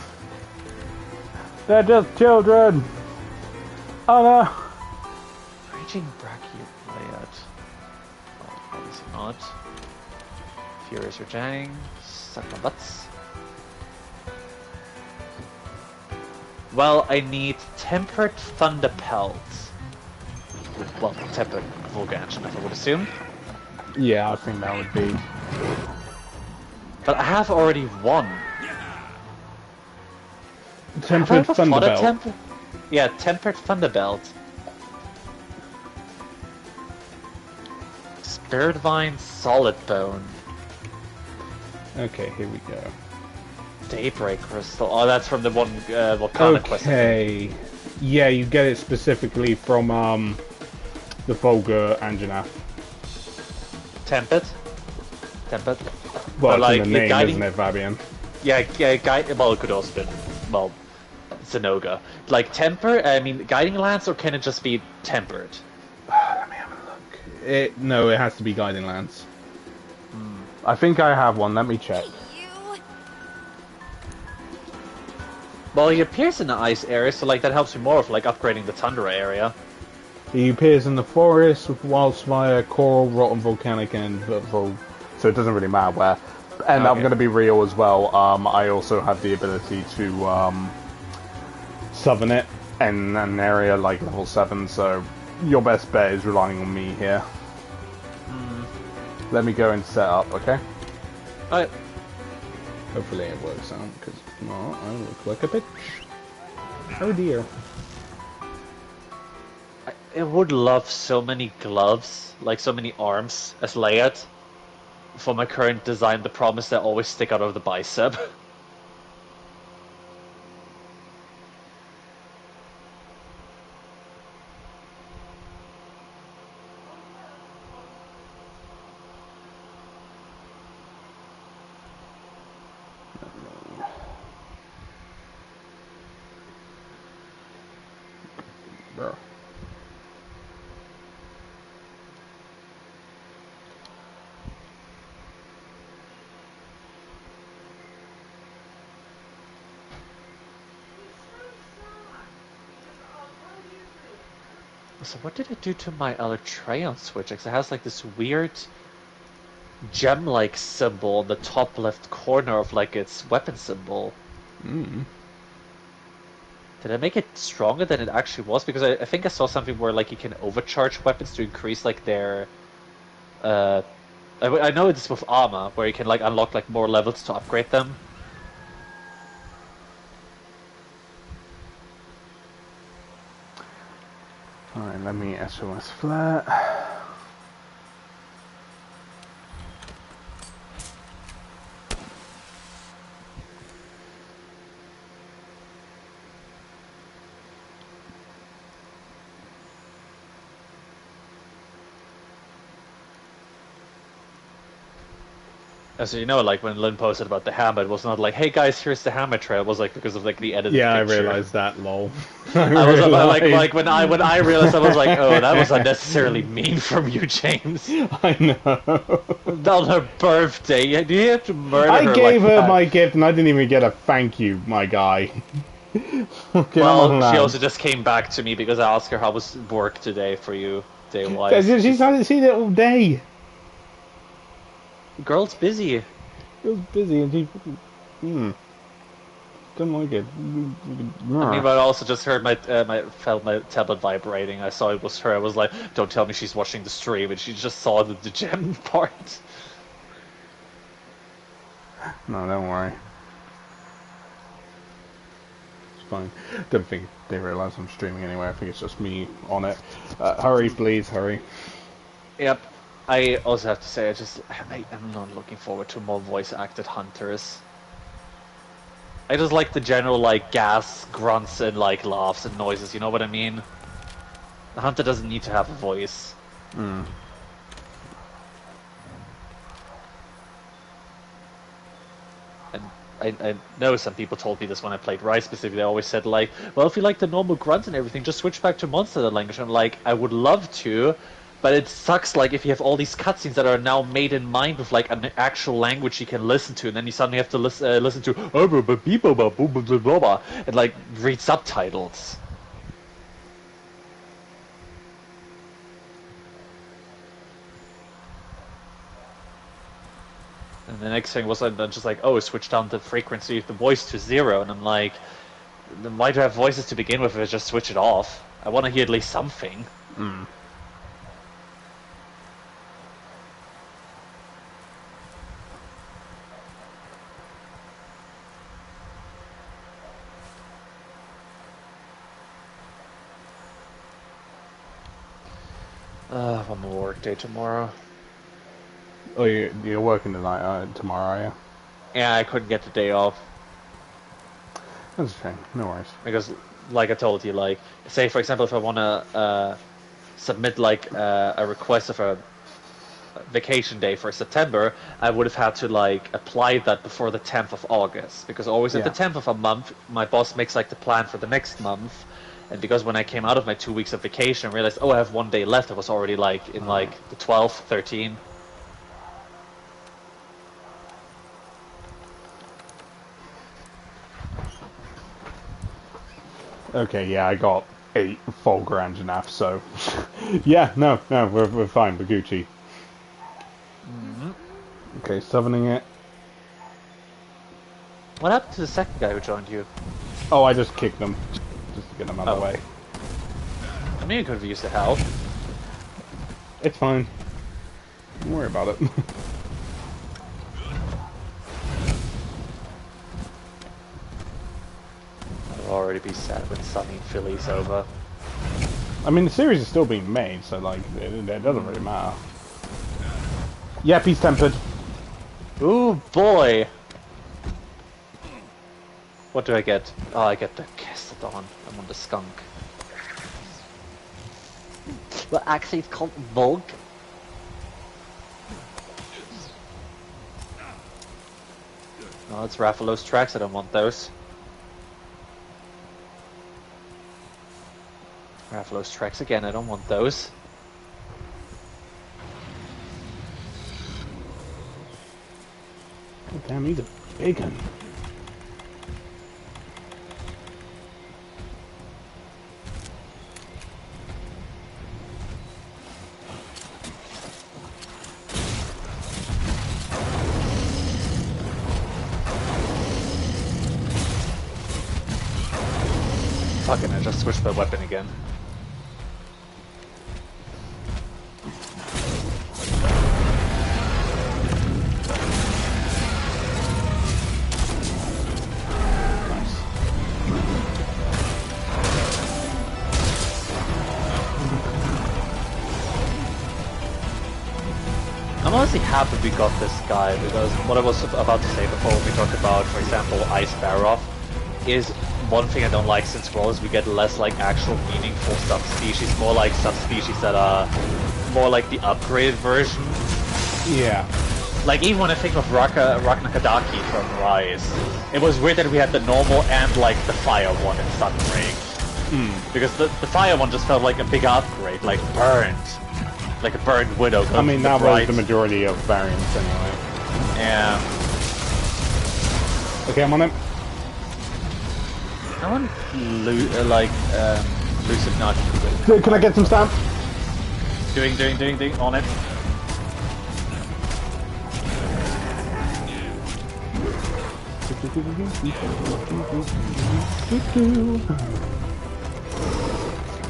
They're just children. Oh no. Raging Brachylayout. Oh, obviously not. Furious Rajang. Suck my butts. Well, I need Tempered Thunder Pelt. Well, Tempered Vulgar Engine, I would assume. Yeah, I think that would be. But I have already one. Tempered Thunderbelt. Yeah, Tempered Thunderbelt. Spirit Vine Solid Bone. Okay, here we go. Daybreak Crystal. Oh, that's from the one Volcanic quest. Okay. Yeah, you get it specifically from the Vulgar Anjanath. Tempered? Tempered? Well, But, it's in the name, guiding... isn't it, Fabian? Yeah, well, it could also be, well, Zenoga. Like, I mean, Guiding Lance, or can it just be Tempered? Let me have a look. No, it has to be Guiding Lance. I think I have one. Let me check. Well, he appears in the ice area, so like that helps me more with like upgrading the tundra area. He appears in the forest with wildfire, coral, rotten volcanic, and so it doesn't really matter where. And I'm going to be real as well. I also have the ability to summon it in an area like level 7. So your best bet is relying on me here. Let me go and set up, okay? Alright. Hopefully it works out, because if not, I look like a bitch. Oh dear. I would love so many gloves, like so many arms as layout for my current design. The problem is they always stick out of the bicep. Bro. So what did it do to my Alatreon switch? Because it has like this weird gem-like symbol in the top left corner of like its weapon symbol. Did I make it stronger than it actually was? Because I think I saw something where like you can overcharge weapons to increase like their I know it's with armor, where you can like unlock like more levels to upgrade them. Alright, let me SOS flat. So you know, like when Lynn posted about the hammer, it was not like, "Hey guys, here's the hammer trail." It was like because of like the edited Yeah, picture. I realized that. Lol. I was like when I realized, I was like, "Oh, that was unnecessarily mean from you, James." I know. On her birthday, do you have to murder her? I gave like her that? my gift, and I didn't even get a thank you, my guy. Okay, Well, she also just came back to me because I asked her how was work today for you, day-wise. She's not seen it all day. Girl's busy. She was busy, and she didn't like it. I mean, but I also just heard felt my tablet vibrating. I saw it was her. I was like, "Don't tell me she's watching the stream," and she just saw the gem part. No, don't worry. It's fine. Don't think they realise I'm streaming anyway. I think it's just me on it. Hurry, please, hurry. Yep. I also have to say, I am not looking forward to more voice-acted hunters. I just like the general, like, gas, grunts, and, like, laughs and noises, you know what I mean? The hunter doesn't need to have a voice. Mm. And I know some people told me this when I played Rise specifically. They always said, like, well, if you like the normal grunts and everything, just switch back to monster language. I'm like, I would love to, but it sucks, like, if you have all these cutscenes that are now made in mind with, like, an actual language you can listen to, and then you suddenly have to listen to and, like, read subtitles. And the next thing was I'm just like, oh, switch down the frequency of the voice to 0, and I'm like, then why do I have voices to begin with if I just switch it off? I want to hear at least something. Mm. One more work day tomorrow. Oh, you're working tonight, tomorrow, are you? Yeah, I couldn't get the day off. That's a shame. No worries. Because, like I told you, like, say for example, if I want to submit like a request of a vacation day for September, I would have had to like apply that before the 10th of August, because always at the 10th of a month my boss makes like the plan for the next month, and because when I came out of my 2 weeks of vacation I realized, oh, I have 1 day left, I was already like in like the 12th, 13th. Okay, yeah, I got 8 full grand enough, so yeah, no, we're fine, we're Gucci. Okay, summoning it. What happened to the second guy who joined you? Oh, I just kicked them, just to get them out of the way. I mean, you could have used the help. It's fine. Don't worry about it. I'll already be sad when Sunny Philly's over. I mean, the series is still being made, so like, it doesn't really matter. Yep, he's tempered. Ooh, boy! What do I get? Oh, I get the Castledon. I'm on the skunk. Well, actually, it's called Volk. No, it's Rathalos tracks. I don't want those. Rathalos tracks again. I don't want those. Oh, damn, he's a big one. Fucking, I just switched my weapon again. I'm honestly happy we got this guy, because what I was about to say before we talked about, for example, Ice Barrow, is one thing I don't like since Rose, we get less like actual meaningful subspecies, more like subspecies that are more like the upgraded version. Yeah. Like even when I think of Raknakadaki from Rise, it was weird that we had the normal and like the fire one in Sunbreak. Because the fire one just felt like a big upgrade, like burned. Like a burned widow. I mean, that was the majority of variants anyway. Yeah. Okay, I'm on it. I want Lucid Nudge. Can I get some stamp? Doing, on it.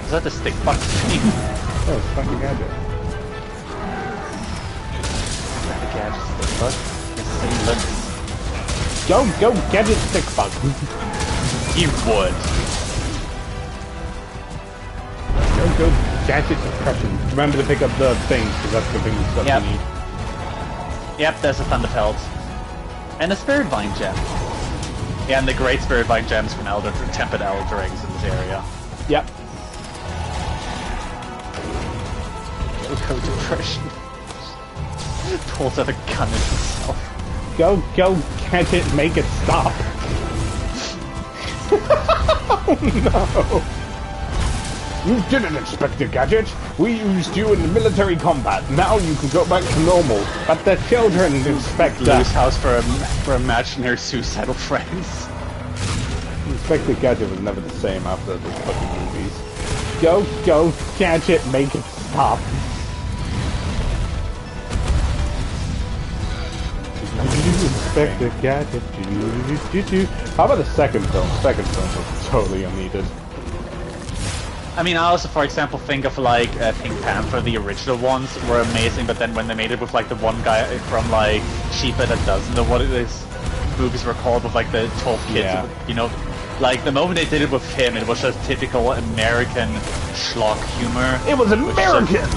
Is that the stick bug thing? Oh, it's fucking gadget. The gadget stick bug? Go, gadget stick bug. You would. Go, gadget suppression. Remember to pick up the things, because that's the thing that you need. Yep, there's a Thunderpelt. And a Spirit Vine gem. Yeah, and the great Spirit Vine gems from Tempered Elder Rings in this area. Yep. Go depression. Pulls out a gun at himself. Go, gadget, make it stop. Oh no! You didn't expect a gadget. We used you in the military combat. Now you can go back to normal. But the children expect that. Loose house for imaginary suicidal friends. Inspector Gadget was never the same after the fucking movies. Go, gadget, make it stop. Inspector Gadget. How about the second film? Second film was totally unneeded. I mean, I also, for example, think of like Pink Panther, the original ones were amazing, but then when they made it with like the one guy from like Sheep That Doesn't know what it is, movies were called with like the 12 kids, Yeah. you know, like the moment they did it with him, it was just typical American schlock humor. It was American!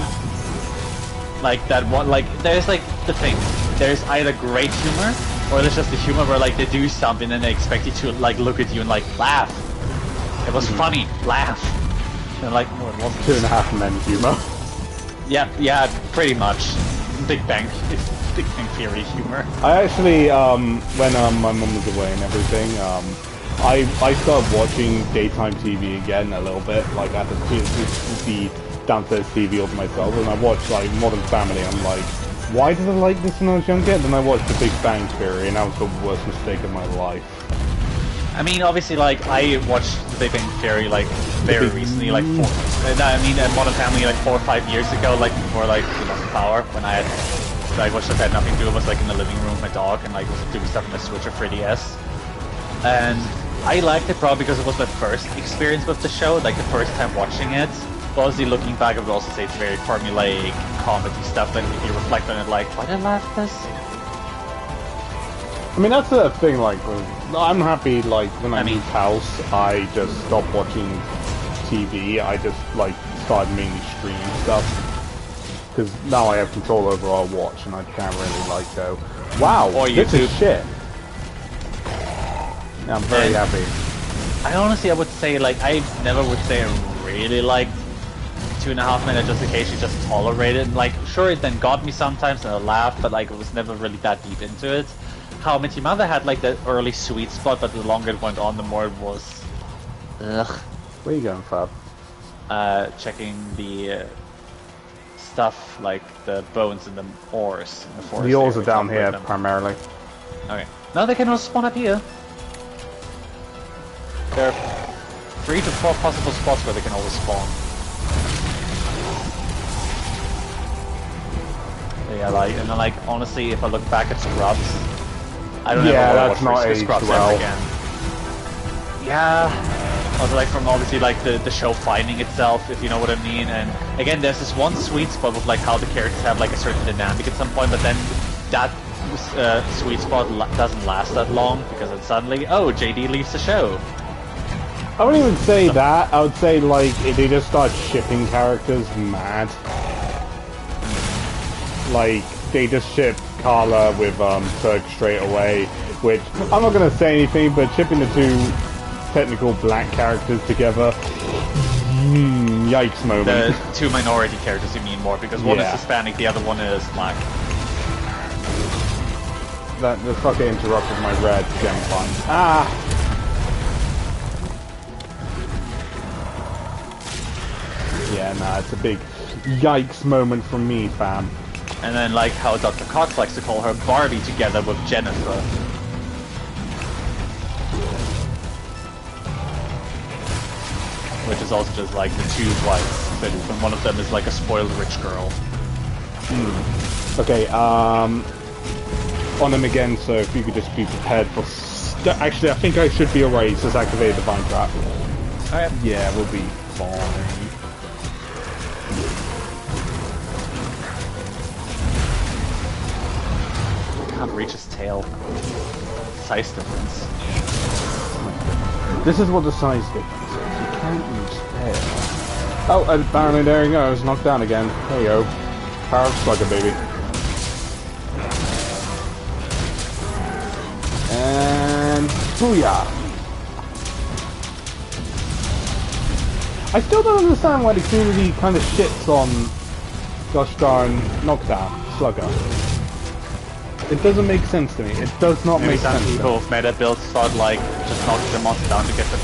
Like that one, like there's like the thing, there's either great humor or there's just the humor where like they do something and they expect you to like look at you and like laugh. It was funny, laugh. And like, no, it wasn't. 2.5 Men humor. Yeah, pretty much. Big Bang Theory humor. I actually, when my mum was away and everything, I started watching daytime TV again a little bit, like at the downstairs TV of myself, and I watched like Modern Family. I'm like, why did I like this when I was younger? And then I watched The Big Bang Theory, and that was the worst mistake of my life. I mean, obviously, like I watched The Big Bang Theory like very recently, like Modern Family like 4 or 5 years ago, like before like The Lost Power, when I watched that had nothing to do. I was like in the living room with my dog and like was doing stuff on my Switch or 3DS, and I liked it probably because it was my first experience with the show, like the first time watching it. But obviously, looking back, I would also say it's very formulaic comedy stuff. That if you reflect on it, like, why did I laugh at this? I mean, that's the thing, like, I'm happy, like, when I moved house, I just stopped watching TV, I just, like, started mainly streaming stuff. Because now I have control over our watch, and I can't really, like, go, wow, or this is shit. Yeah, I'm very happy. I honestly, I would say, like, I never would say I really liked 2.5 Men, just occasionally just tolerated it. Like, sure, it then got me sometimes, and I laughed, but, like, it was never really that deep into it. How I Met Your Mother had like the early sweet spot, but the longer it went on, the more it was. Ugh. Where are you going, Fab? Checking the stuff like the bones and the ores in the forest. The ores are area, down here primarily. Okay. No, they can also spawn up here. There are 3 to 4 possible spots where they can always spawn. Yeah, like, and then like honestly, if I look back at Scrubs. I don't ever want to watch Scrubs ever again. Yeah, Also, like, from obviously, like, the show finding itself, if you know what I mean. And again, there's this one sweet spot with, like, how the characters have, like, a certain dynamic at some point, but then that sweet spot doesn't last that long, because then suddenly, oh, JD leaves the show. I wouldn't even say that. I would say, like, if they just start shipping characters mad. Like, they just shipped Carla with Turk straight away, which, I'm not going to say anything, but shipping the two technical black characters together, yikes moment. The two minority characters, you mean more, because one is Hispanic, the other one is black. That fucking interrupted my red gem fun. Ah! Yeah, nah, it's a big yikes moment from me, fam. And then, like, how Dr. Cox likes to call her Barbie together with Jennifer. Which is also just, like, the two wives. But one of them is, like, a spoiled rich girl. Okay, on him again, so if you could just be prepared for... Actually, I think I should be alright, just activate the vine trap. Alright. Yeah, we'll be fine. Can't reach his tail. Size difference. This is what the size difference is. You can't reach there. Oh, apparently there you go. It's knocked down again. There you go. Power of Slugger, baby. And booyah! I still don't understand why the community kind of shits on gosh darn Knockdown Slugger. It doesn't make sense to me. It does not make sense. Maybe some people with meta builds thought, like, just knocking the monster down to get the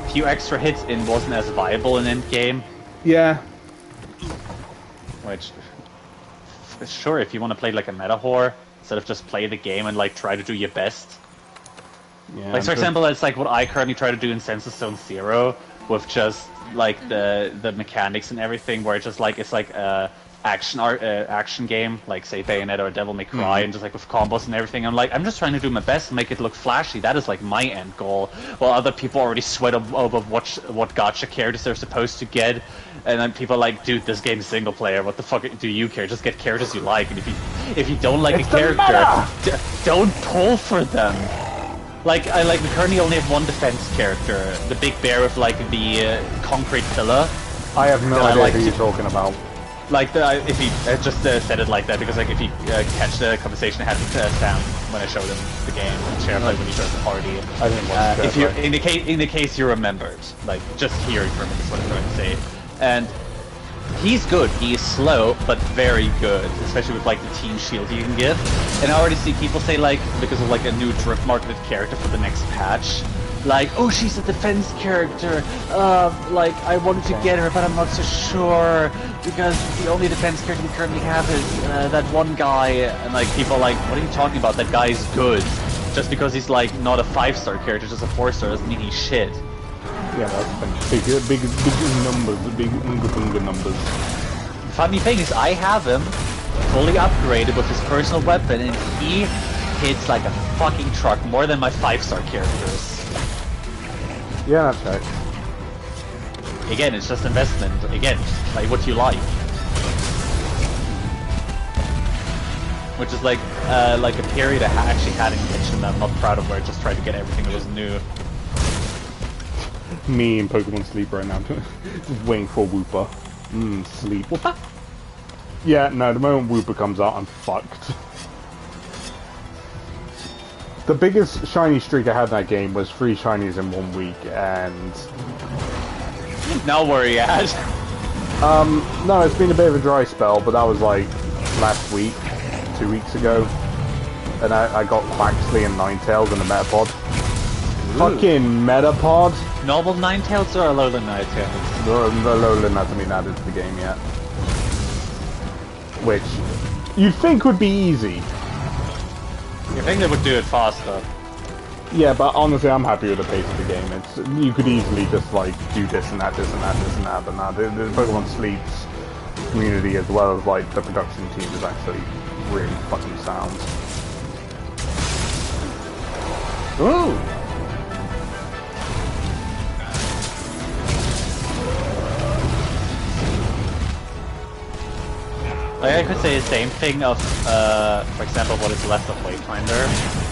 few extra hits in wasn't as viable in endgame. Yeah. Which, sure, if you want to play like a meta whore, instead of just play the game and like try to do your best. Yeah, like, for example, it's like what I currently try to do in Census Zone Zero, with just like the mechanics and everything, where it's just like it's like a action game, like say Bayonetta or Devil May Cry, and just like with combos and everything. I'm just trying to do my best and make it look flashy. That is like my end goal. While other people already sweat over what gacha characters they're supposed to get, and then people are like, dude, this game's single player. What the fuck do you care? Just get characters you like, and if you don't like a character, don't pull for them. Like we currently only have one defense character, the big bear with like the concrete pillar. I have no idea who you're talking about. Like, if he just said it like that, because like if you catch the conversation I had with Sam when I showed him the game, and shared like when he showed the party. I didn't watch if you in the case you remembered, like just hearing from him is what I'm trying to say. And he's good. He is slow, but very good, especially with like the team shield you can give. And I already see people say like, because of like a new drip marketed character for the next patch, like, oh, she's a defense character, like, I wanted to get her, but I'm not so sure, because the only defense character we currently have is that one guy, and like, people are like, what are you talking about, that guy is good. Just because he's like, not a 5-star character, just a 4-star, doesn't mean he's shit. Yeah, that's big numbers, big unga numbers. Funny thing is, I have him fully upgraded with his personal weapon, and he hits like a fucking truck, more than my 5-star characters. Yeah, that's right. Again, it's just investment. Again, like what you like. Which is like a period I actually had in Genshin that I'm not proud of, where I just tried to get everything that was new. Me in Pokemon Sleep right now, just waiting for Wooper. Sleep. What the? Yeah, no, the moment Wooper comes out, I'm fucked. The biggest shiny streak I had in that game was 3 shinies in 1 week, and... Now where are you at? No, it's been a bit of a dry spell, but that was like last week, 2 weeks ago. And I got Quaxley and Ninetales in the Metapod. Ooh. Fucking Metapod! Normal Ninetales or Alolan Ninetales? The Alolan hasn't been added to the game yet. Which, you'd think would be easy. You think they would do it faster? Yeah, but honestly, I'm happy with the pace of the game. It's you could easily just like do this and that, this and that, this and that, but now the Pokemon Sleep's community, as well as like the production team, is actually really fucking sound. Ooh! Like I could say the same thing of, for example, what is left of Wayfinder.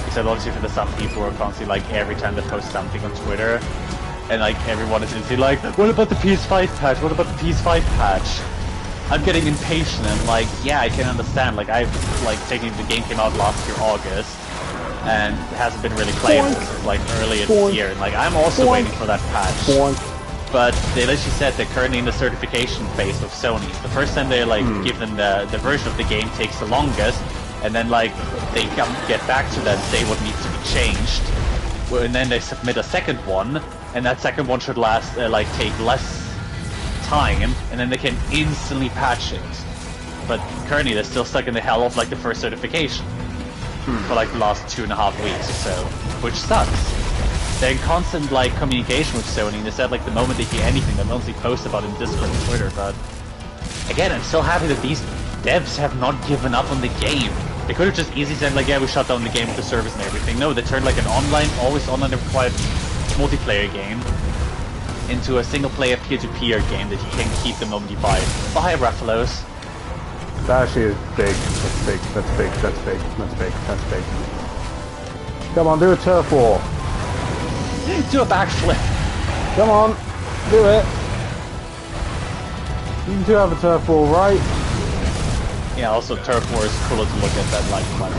Except obviously for the some people who are constantly like every time they post something on Twitter, and like everyone is instantly like, what about the PS5 patch? What about the PS5 patch? I'm getting impatient and like, yeah, I can understand. Like I've like taken the game came out last year August, and it hasn't been really playable since like earlier this year. And like I'm also waiting for that patch. But they literally said they're currently in the certification phase of Sony. The first time they like give them the version of the game takes the longest, and then like they get back to that and say what needs to be changed, and then they submit a second one, and that second one should last like take less time, and then they can instantly patch it. But currently they're still stuck in the hell of like the first certification for like the last 2.5 weeks or so, which sucks. They're in constant like communication with Sony, and they said like the moment they hear anything, they mostly post about it in Discord and Twitter. But again, I'm still happy that these devs have not given up on the game. They could have just easily said like, yeah, we shut down the game with the service and everything. No, they turned like an always online required multiplayer game into a single-player peer-to-peer game that you can keep the moment you buy it. Bye, Rathalos. That actually is big. That's big. That's big. That's big. That's big. That's big. Come on, do a turf war. Do a backflip. Come on, do it. You do have a turf war, right? Yeah, also turf war is cooler to look at than like fight.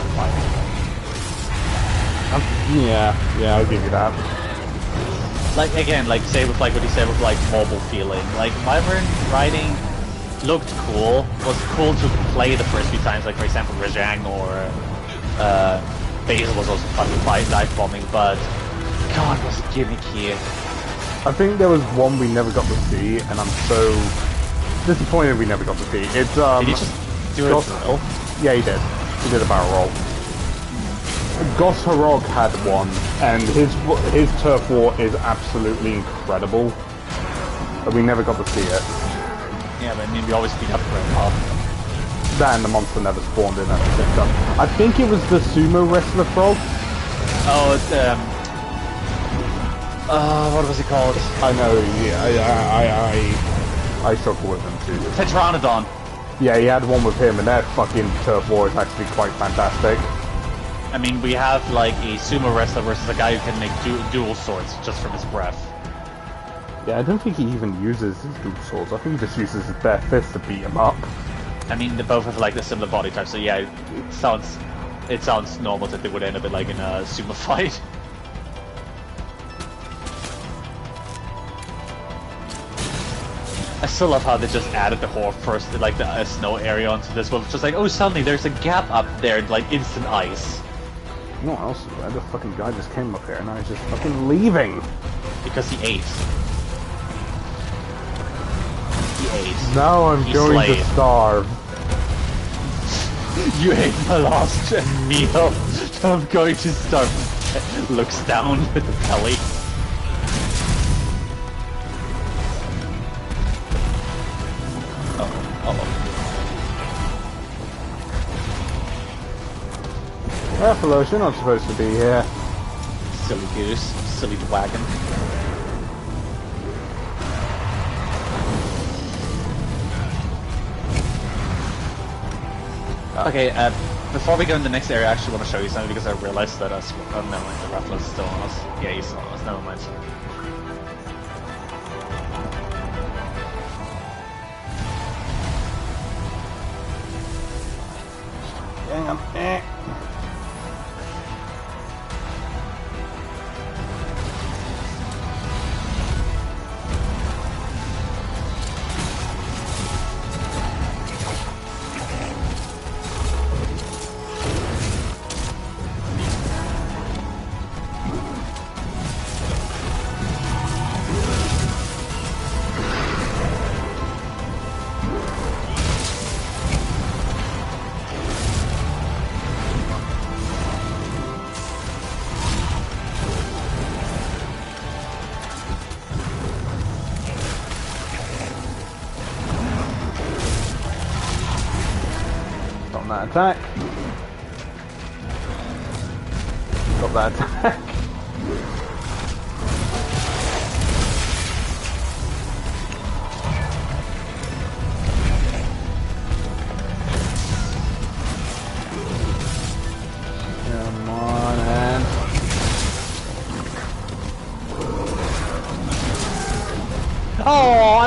Yeah, I'll give you that. Like again, like say with like what you said with like mobile feeling. Like Wyvern riding looked cool. Was cool to play the first few times. Like for example, Rajang or Basil was also fun to fight dive bombing, but God, was it gimmicky. I think there was one we never got to see, and I'm so disappointed we never got to see. It's Did he just do a drill? Yeah, he did. He did a barrel roll. Gos Harog had one, and his turf war is absolutely incredible. But we never got to see it. Yeah, but I mean, we always beat up for him. That and the monster never spawned in at the same time. I think it was the sumo wrestler frog. Oh, it's what was he called? I know. Yeah, I struggle with him too. Tetranodon. Yeah, he had one with him, and that fucking turf war is actually quite fantastic. I mean, we have like a sumo wrestler versus a guy who can make dual swords just from his breath. Yeah, I don't think he even uses his dual swords. I think he just uses his bare fists to beat him up. I mean, they both have like the similar body type, so yeah, it sounds normal that they would end up in like in a sumo fight. I still love how they just added the whole first, like the snow area onto this one. It's just like, oh, suddenly there's a gap up there, like instant ice. You know what else? The fucking guy just came up here, and now he's just fucking leaving. Because he ate. He ate. Now I'm going to starve. You ate my last meal. I'm going to starve. Looks down with the belly. Rathalos, you're not supposed to be here. Silly goose. Silly wagon. Okay, before we go in the next area, I actually want to show you something because I realized that us. Oh, never mind, the Rathalos is still on us. Yeah, he's still on us. Never mind. Hang on. That attack. Got that attack.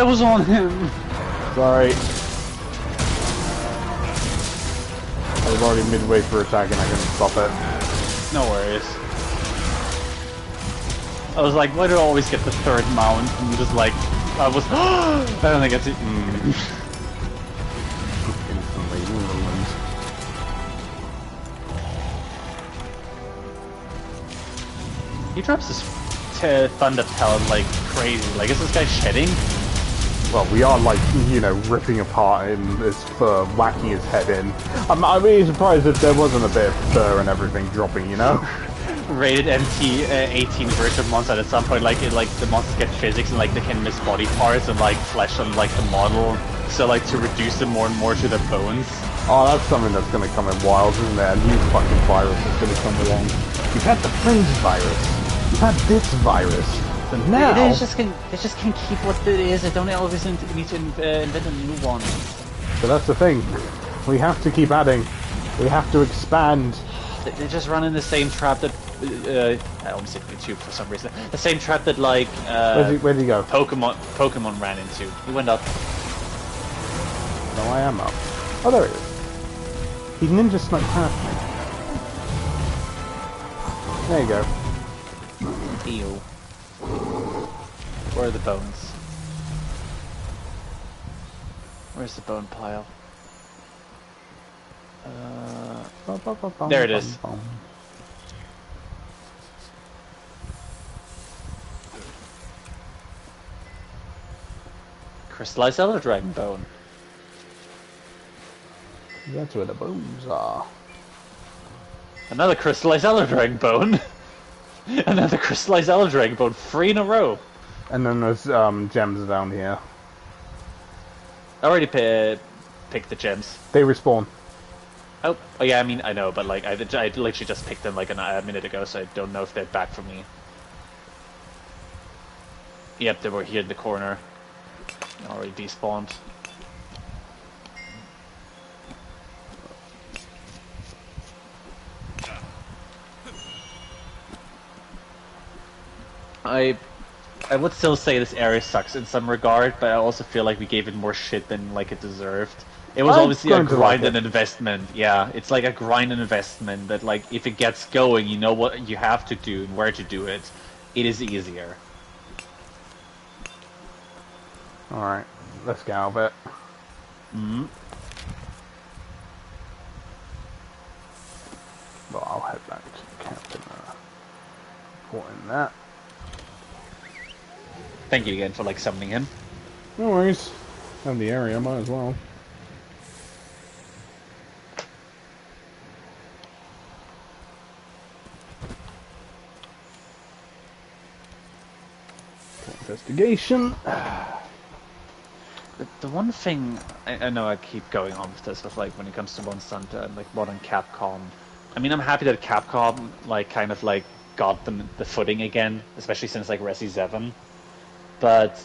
was on him! Sorry. I was already midway through attacking, I couldn't stop it. No worries. I was like, why do I always get the third mount? And just like, I was, I don't think it's it. Instantly ruined. He drops his thunder pellet like crazy. Like, is this guy shedding? Well, we are like, you know, ripping apart his fur, whacking his head in. I'm really surprised if there wasn't a bit of fur and everything dropping, you know? Rated MT 18 version of monster at some point, like the monsters get physics and like they can miss body parts and like flesh on like the model, so like to reduce them more and more to their bones. Oh, that's something that's gonna come in Wilds, isn't it? A new fucking virus is gonna come along. You've had the fringe virus. You've had this virus. And now they just can't keep what it is. They don't always need to invent a new one. So that's the thing. We have to keep adding. We have to expand. They just run in the same trap that I almost said YouTube for some reason. The same trap that like Where'd he go? Pokemon ran into. He went up. No, I am up. Oh, there he is. He ninja sniped past me. There you go. Ew. Where are the bones? Where's the bone pile? There it is. Crystallized Elder Dragon bone. That's where the bones are. Another crystallized Elder Dragon bone. Another crystallized Elder Dragon bone. 3 in a row. And then there's gems down here. I already picked the gems. They respawn. Oh yeah, I mean, I know, but like, I literally just picked them like a minute ago, so I don't know if they're back for me. Yep, they were here in the corner. Already despawned. I would still say this area sucks in some regard, but I also feel like we gave it more shit than like it deserved. It was obviously a grind and investment. Yeah, it's like a grind and investment that like if it gets going, you know what you have to do and where to do it. It is easier. Alright, let's get out of it. Mm-hmm. Well, I'll head back to the camp and report in that. Thank you again for like summoning him. No worries. I'm the area, might as well. Investigation. The one thing I know I keep going on with this, with like when it comes to Monster Hunter and like modern Capcom. I mean, I'm happy that Capcom like kind of like got the footing again, especially since like Resi 7. But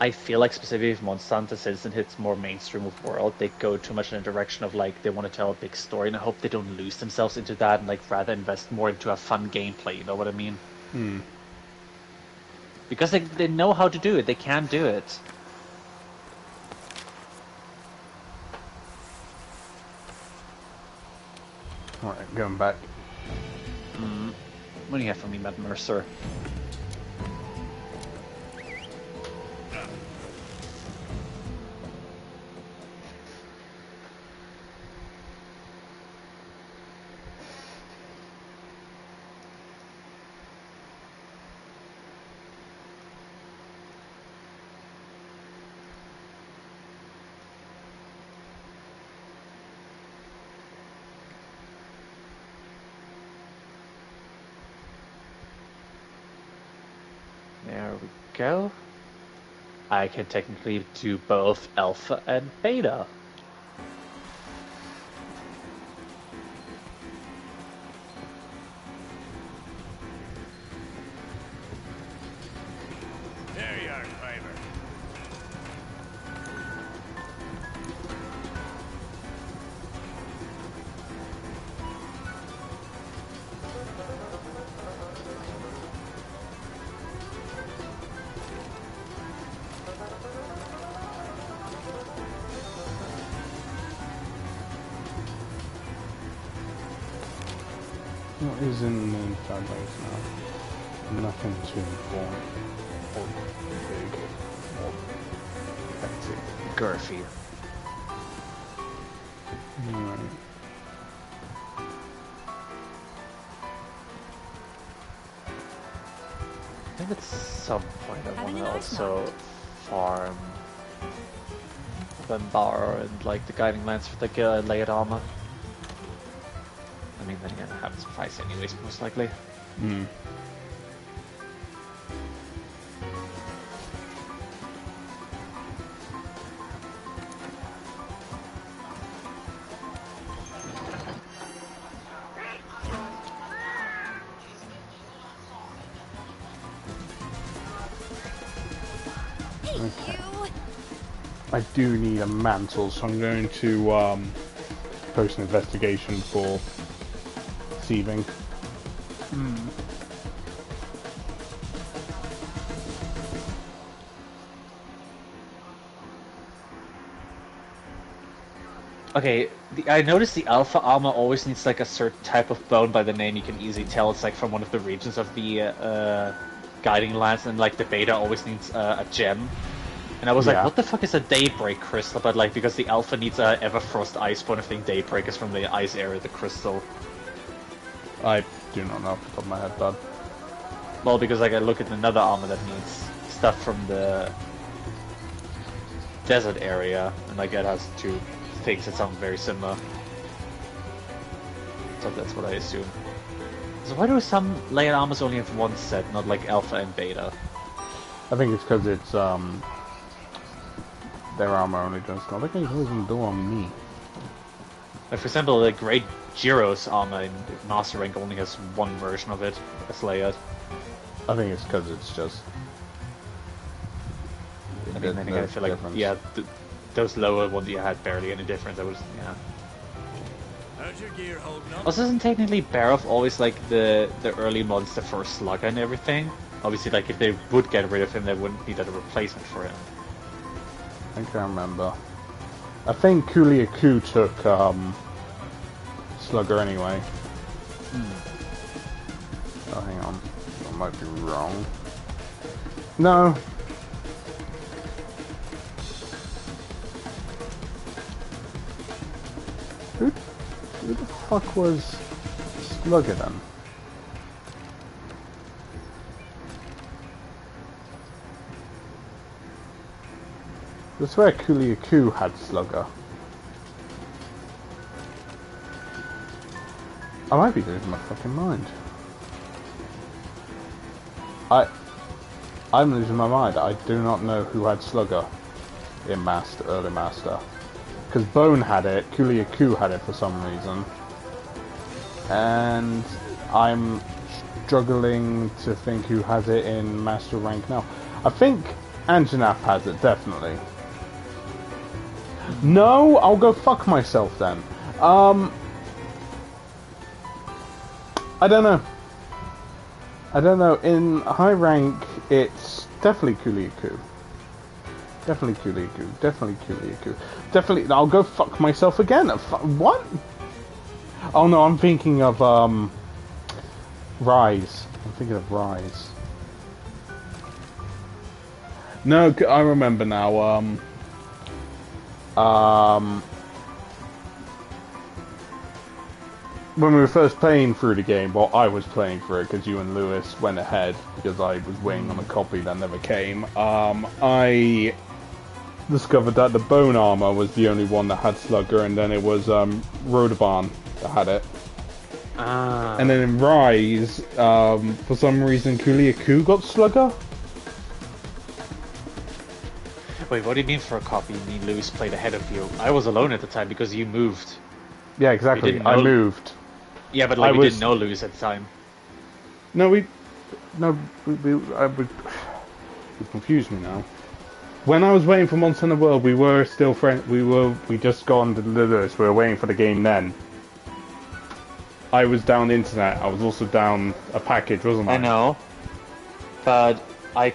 I feel like specifically with Monster Hunter, since it hits more mainstream of world, they go too much in the direction of like they want to tell a big story, and I hope they don't lose themselves into that and like rather invest more into a fun gameplay. You know what I mean? Because they know how to do it. They can do it. Alright, going back. What do you have for me, Matt Mercer? There we go. I can technically do both Alpha and Beta. There you are, Driver. What is in the database now? Nothing too important or big or hectic. Girthy. Right. I think at some point I Having want a to nice also night. farm Bembar and like the guiding lance for the layered armor. I mean, then again, I have some fights anyways, most likely. Hmm. Okay. I do need a mantle, so I'm going to post an investigation for thieving. Okay, I noticed the alpha armor always needs like a certain type of bone by the name. You can easily tell it's like from one of the regions of the guiding lance, and like the beta always needs a gem. And I was like, Yeah. what the fuck is a daybreak crystal? But like, because the alpha needs a Everfrost ice bone, I think daybreak is from the ice area of the crystal. I do not know off the top of my head, bud. Well, because like I look at another armor that needs stuff from the desert area, and like it has two things that sound very similar. So that's what I assume. So why do some layered armors only have one set, not like alpha and beta? I think it's because it's their armor only does. I think it doesn't do on me. Like for example, the Great Gyro's armor in Master Rank only has one version of it as layered. I think it's because it's just. I mean, then again, I feel like yeah, those lower ones you had barely any difference. I was yeah. How's your gear holding up? Also, isn't technically Barov always like the early monster for Slugger and everything? Obviously, like if they would get rid of him, they wouldn't need a replacement for him. I think I remember. I think Kuliaku took Slugger anyway. Oh, hang on. I might be wrong. No. Who the fuck was Slugger then? I swear Kuliaku had Slugger. I might be losing my fucking mind. I'm losing my mind. I do not know who had Slugger in Master, early Master. Because Bone had it, Kuliaku had it for some reason. And I'm struggling to think who has it in Master Rank now. I think Anjanath has it, definitely. No, I'll go fuck myself then. I don't know. I don't know. In high rank, it's definitely Kuliaku. Definitely Kuliaku. Definitely Kuliaku. Definitely. I'll go fuck myself again. What? Oh no, I'm thinking of Rise. I'm thinking of Rise. No, I remember now. When we were first playing through the game, well, I was playing through it because you and Lewis went ahead because I was waiting on a copy that never came. I discovered that the Bone Armor was the only one that had Slugger, and then it was Rodoban that had it. Ah. And then in Rise, for some reason, Kuliaku got Slugger. Wait, what do you mean for a copy? You mean Lewis played ahead of you? I was alone at the time because you moved. Yeah, exactly. didn't I know- moved. Yeah, but like I we was- didn't know Lewis at the time. No, you confused me now. When I was waiting for Monster Hunter World, we were still friends. We just gone to Lewis. We were waiting for the game then. I was down the internet. I was also down a package, wasn't I? I know, but I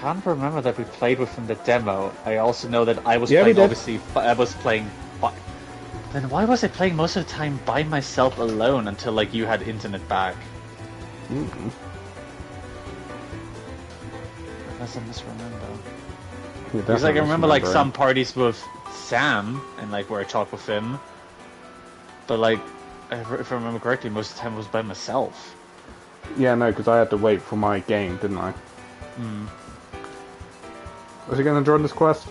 can't remember that we played within the demo. I also know that I was Yeah, we playing. did. Obviously, I was playing Then why was I playing most of the time by myself alone until like you had internet back? Mm-hmm. Unless I misremember. Yeah, Because like I remember like remembering. some parties with Sam and like where I talked with him, but like if I remember correctly, most of the time it was by myself. Yeah, no, because I had to wait for my game, didn't I? Was he gonna join this quest?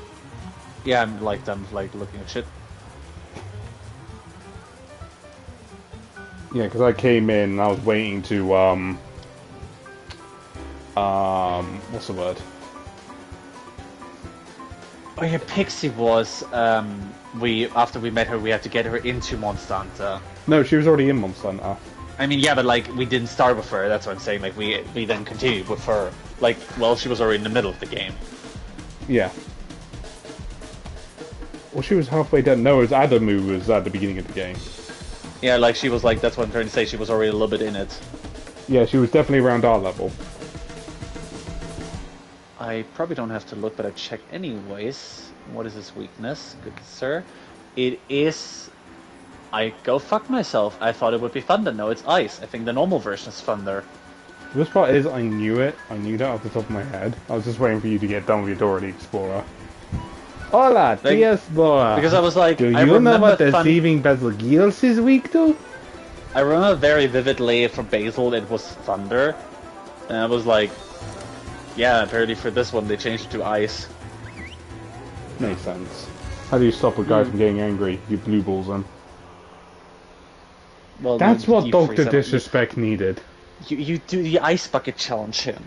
Yeah, I'm like looking at shit. Yeah, because I came in and I was waiting to what's the word? Oh yeah, Pixie was we after we met her we had to get her into Monster Hunter. No, she was already in Monster Hunter. I mean, yeah, but like we didn't start with her. That's what I'm saying. Like we then continued with her. Like, well, she was already in the middle of the game. Yeah. Well, she was halfway done. No, it was Adam who was at the beginning of the game. Yeah, like she was like that's what I'm trying to say. She was already a little bit in it. Yeah, she was definitely around our level. I probably don't have to look, but I check anyways. What is his weakness, good sir? It is. I go fuck myself. I thought it would be thunder. No, it's ice. I think the normal version is thunder. The best part is I knew it. I knew that off the top of my head. I was just waiting for you to get done with your Dora the Explorer. Hola, Like, Tia Explorer. Because I was like, Do I you know remember what the thieving Basil Gills is weak to? I remember very vividly for Basil it was thunder, and I was like, yeah. Apparently for this one they changed it to ice. Makes sense. How do you stop a guy from getting angry? You blue balls him. Well, That's you what defreeze Dr. him. Disrespect needed. You do the ice bucket challenge him.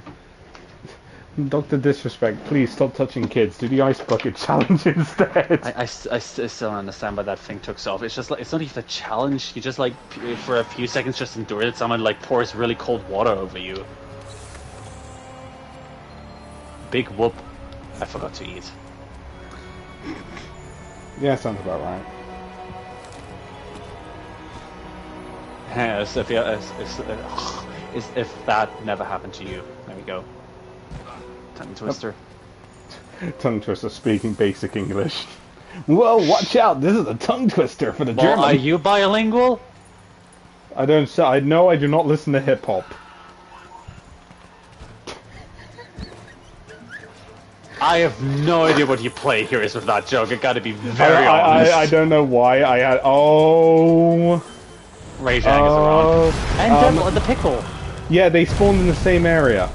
Dr. Disrespect, please stop touching kids. Do the ice bucket challenge instead. I still don't understand why that thing took so off. It's just like it's not even a challenge. You just like for a few seconds just endure it. Someone like pours really cold water over you. Big whoop. I forgot to eat. Yeah, sounds about right. As if that never happened to you. There we go. Tongue twister. Tongue twister speaking basic English. Whoa, watch out! This is a tongue twister for the Well, German. are you bilingual? I don't. I know I do not listen to hip hop. I have no idea what you play here is with that joke. I gotta be very honest. I don't know why I had. Oh. Rage Ang is around. And Devil the Pickle. Yeah, they spawned in the same area.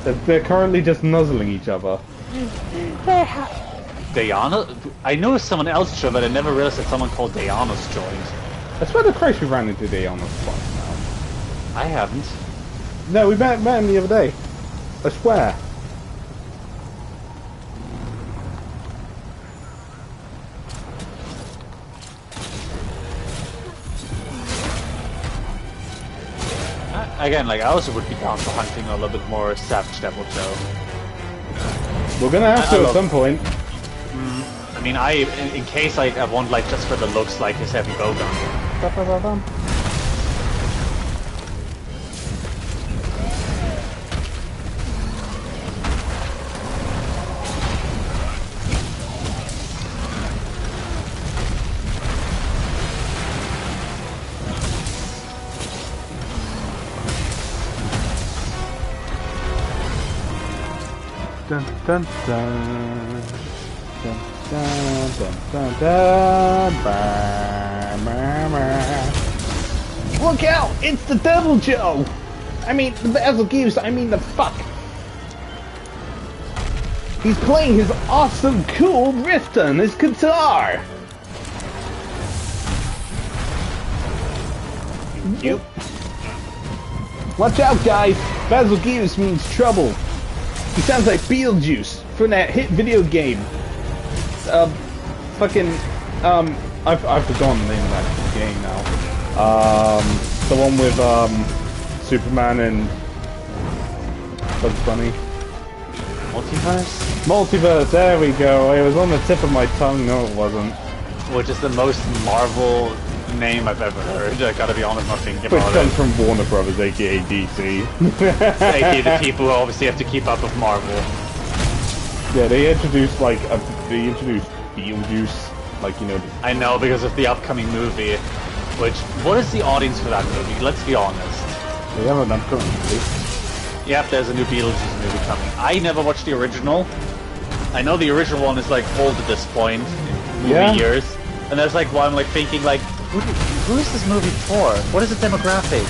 They're currently just nuzzling each other. Diana? I know someone else joined, but I never realized that someone called Diana's joined. I swear to Christ we ran into Diana twice now. I haven't. No, we met him the other day. I swear. Again, like I also would be down for hunting a little bit more Savage Devil Joe. We're gonna have to I at love- some point. I mean, in case I want like just for the looks like his heavy bowgun. Dun, dun, dun. Dun, dun, dun, dun, dun. Bah, bah, bah. Look out! It's the Devil Joe! I mean, the Basil Gibbs, I mean the fuck! He's playing his awesome, cool riff on his guitar! You? Watch out, guys! Basil Gibbs means trouble. He sounds like Beetlejuice from that hit video game. I've forgotten the name of that game now. The one with Superman and Bugs Bunny. Multiverse? Multiverse. There we go. It was on the tip of my tongue. No, it wasn't. Which is the most Marvel name I've ever heard. I gotta be honest, not thinking Which about comes it. from Warner Brothers, aka DC. AKA the people who obviously have to keep up with Marvel. Yeah, they introduced Beetlejuice Like, you know. I know, because of the upcoming movie. Which, what is the audience for that movie? Let's be honest. They have an upcoming movie. Yep, there's a new Beetlejuice movie coming. I never watched the original. I know the original one is like old at this point, in movie years. And that's like why I'm like thinking like, who is this movie for? What is the demographic?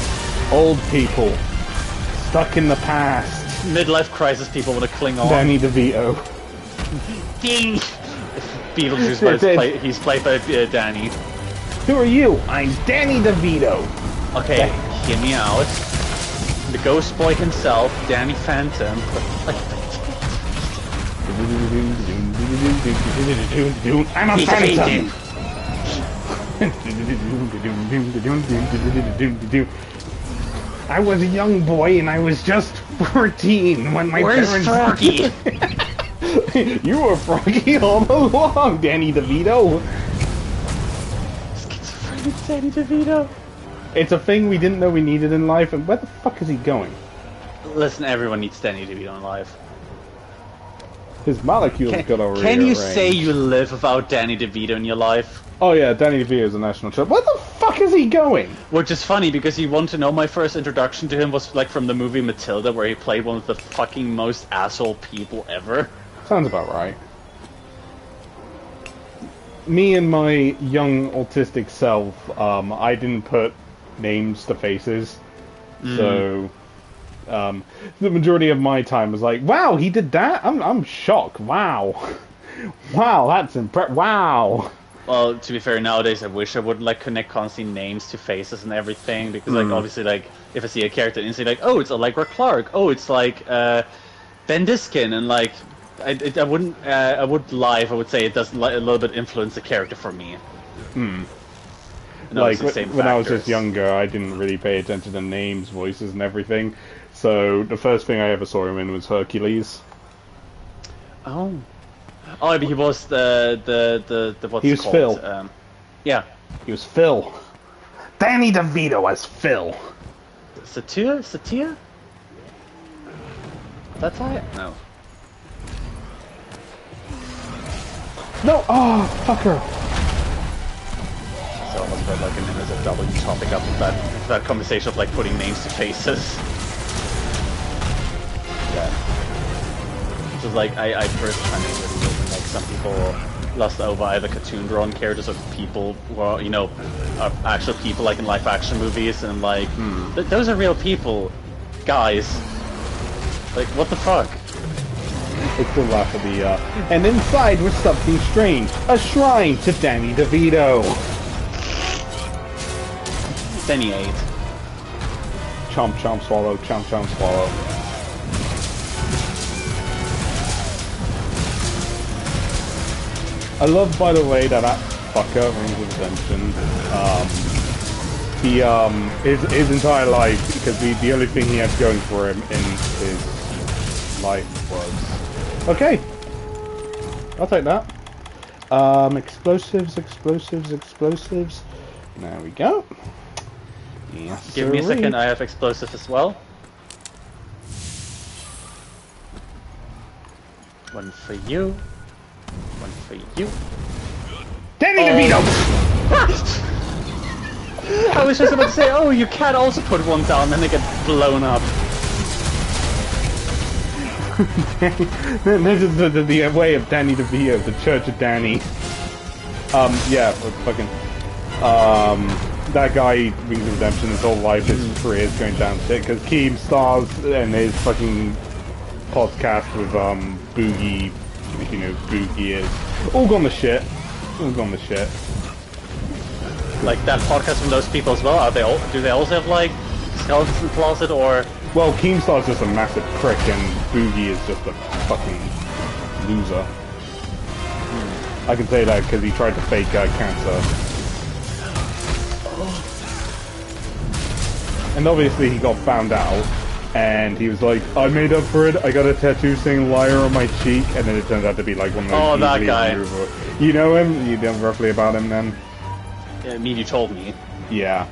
Old people. Stuck in the past. Midlife crisis people want to cling on. Danny DeVito. Ding! Beetlejuice, but he's played by Danny. Who are you? I'm Danny DeVito. Okay, hear me out. The Ghost Boy himself, Danny Phantom. I'm a phantom. I was a young boy and I was just 14 when my Where's parents... Froggy? You were Froggy all along, Danny DeVito. Schizophrenic Danny DeVito. It's a thing we didn't know we needed in life, and where the fuck is he going? Listen, everyone needs Danny DeVito in life. His molecules got over here. Can you say you live without Danny DeVito in your life? Oh yeah, Danny DeVito is a national treasure. Where the fuck is he going? Which is funny, because you want to know, my first introduction to him was like from the movie Matilda, where he played one of the fucking most asshole people ever. Sounds about right. Me and my young autistic self, I didn't put names to faces, so the majority of my time was like, "Wow, he did that! I'm shocked! Wow, wow, that's wow." Well, to be fair, nowadays I wish I wouldn't like connect constantly names to faces and everything, because like obviously like if I see a character instantly like, oh, it's Allegra Clark, oh, it's like Ben Diskin, and like I wouldn't I would lie if I would say it does a little bit influence the character for me. Like when I was just younger, I didn't really pay attention to names, voices, and everything. So the first thing I ever saw him in was Hercules. Oh, but he was the what's he was it called? Phil. Yeah, he was Phil. Danny DeVito as Phil. Satia? That's it? No. No, oh, fucker. So I almost felt like an MSFW topic up with that conversation of like putting names to faces. Yeah. Which is like, I personally find it really weird when like some people lust over either cartoon drawn characters or people who are, you know, are actual people like in live action movies, and I'm like, those are real people, guys. Like, what the fuck? It's the laugh of the, and inside was something strange. A shrine to Danny DeVito. Then he ate. Chomp, chomp, swallow, chomp, chomp, swallow. I love, by the way, that fucker, Rings of Redemption, his entire life, because the only thing he had going for him in his life was... Okay, I'll take that. Explosives. There we go. Yes, Give me a second, I have explosive as well. One for you. One for you. Danny DeVito! I was just about to say, oh, you can also put one down, then they get blown up. This is the way of Danny DeVito, the Church of Danny. Yeah, fucking... that guy, Rings of Redemption, his whole life, his career is going down shit, because Keem stars in his fucking podcast with, Boogie, if you know who Boogie is. All gone to shit. All gone to shit. Like, that podcast from those people as well, are they all, do they also have, like, skeletons in the closet, or... Well, Keemstar's just a massive prick, and Boogie is just a fucking loser. I can say that because he tried to fake cancer. And obviously he got found out, and he was like, I made up for it, I got a tattoo saying liar on my cheek, and then it turned out to be like one of those... Oh, that guy. You know him? You know roughly about him then? Yeah, I mean, you told me. Yeah.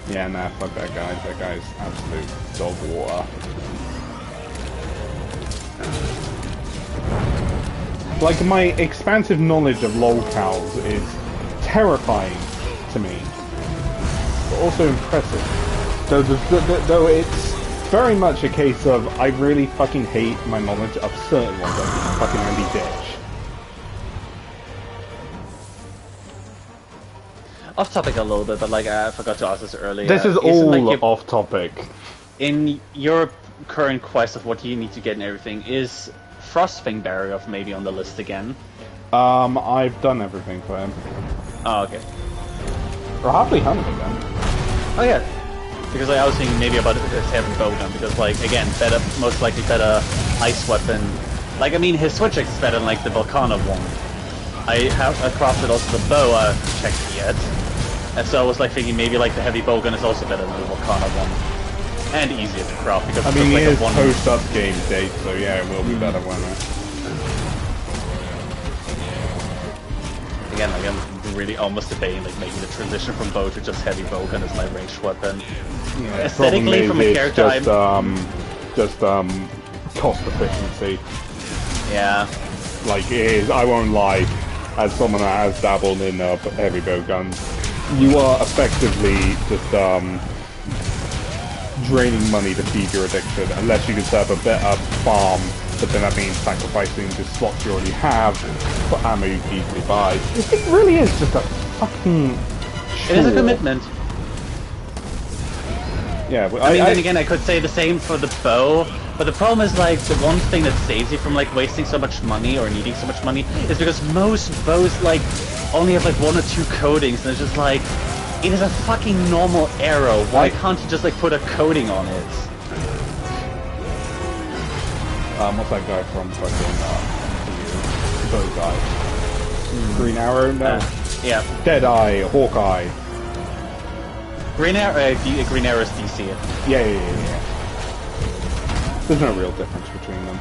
Yeah, nah, fuck that guy. That guy's absolute dog water. Like, my expansive knowledge of lolcows is terrifying to me, but also impressive. Though it's very much a case of I really fucking hate my knowledge of certain ones, like fucking Andy Ditch. Off topic a little bit, but like I forgot to ask this earlier. This is Isn't, all like, off topic. in your current quest of what you need to get and everything, is Frostfang Barrier maybe on the list again? I've done everything for him. Oh, okay. Or Hartley Hunter then. Oh yeah, because like, I was thinking maybe about his heavy bowgun, because like again, better, most likely better ice weapon. Like I mean, his switch X is better than like the Volcana one. I crafted also the bow I haven't checked yet, and so I was like thinking maybe like the heavy bowgun is also better than the Volcana one, and easier to craft because I it's mean, like he a is one. post-up game date, so yeah, it will be better, won't it? Again, like I'm really almost debating like making the transition from bow to just heavy bowgun as my ranged weapon. Yeah, Aesthetically, from a character, it's just cost efficiency. Yeah. Like it is, I won't lie, as someone that has dabbled in heavy bow guns, you are effectively just draining money to feed your addiction, unless you can set up a better farm, but then that means sacrificing the slots you already have for ammo you can easily buy. It really is just a fucking chore. It is a commitment. Yeah, but I mean, then again, I could say the same for the bow, but the problem is, like, the one thing that saves you from, like, wasting so much money or needing so much money is because most bows, like, only have, like, 1 or 2 coatings, and it's just, like, it is a fucking normal arrow. Why can't you just, like, put a coating on it? What's that guy from fucking, bow guy? Green Arrow? No. Yeah. Deadeye, Hawkeye. Green Arrow is DC. Yeah. There's no real difference between them.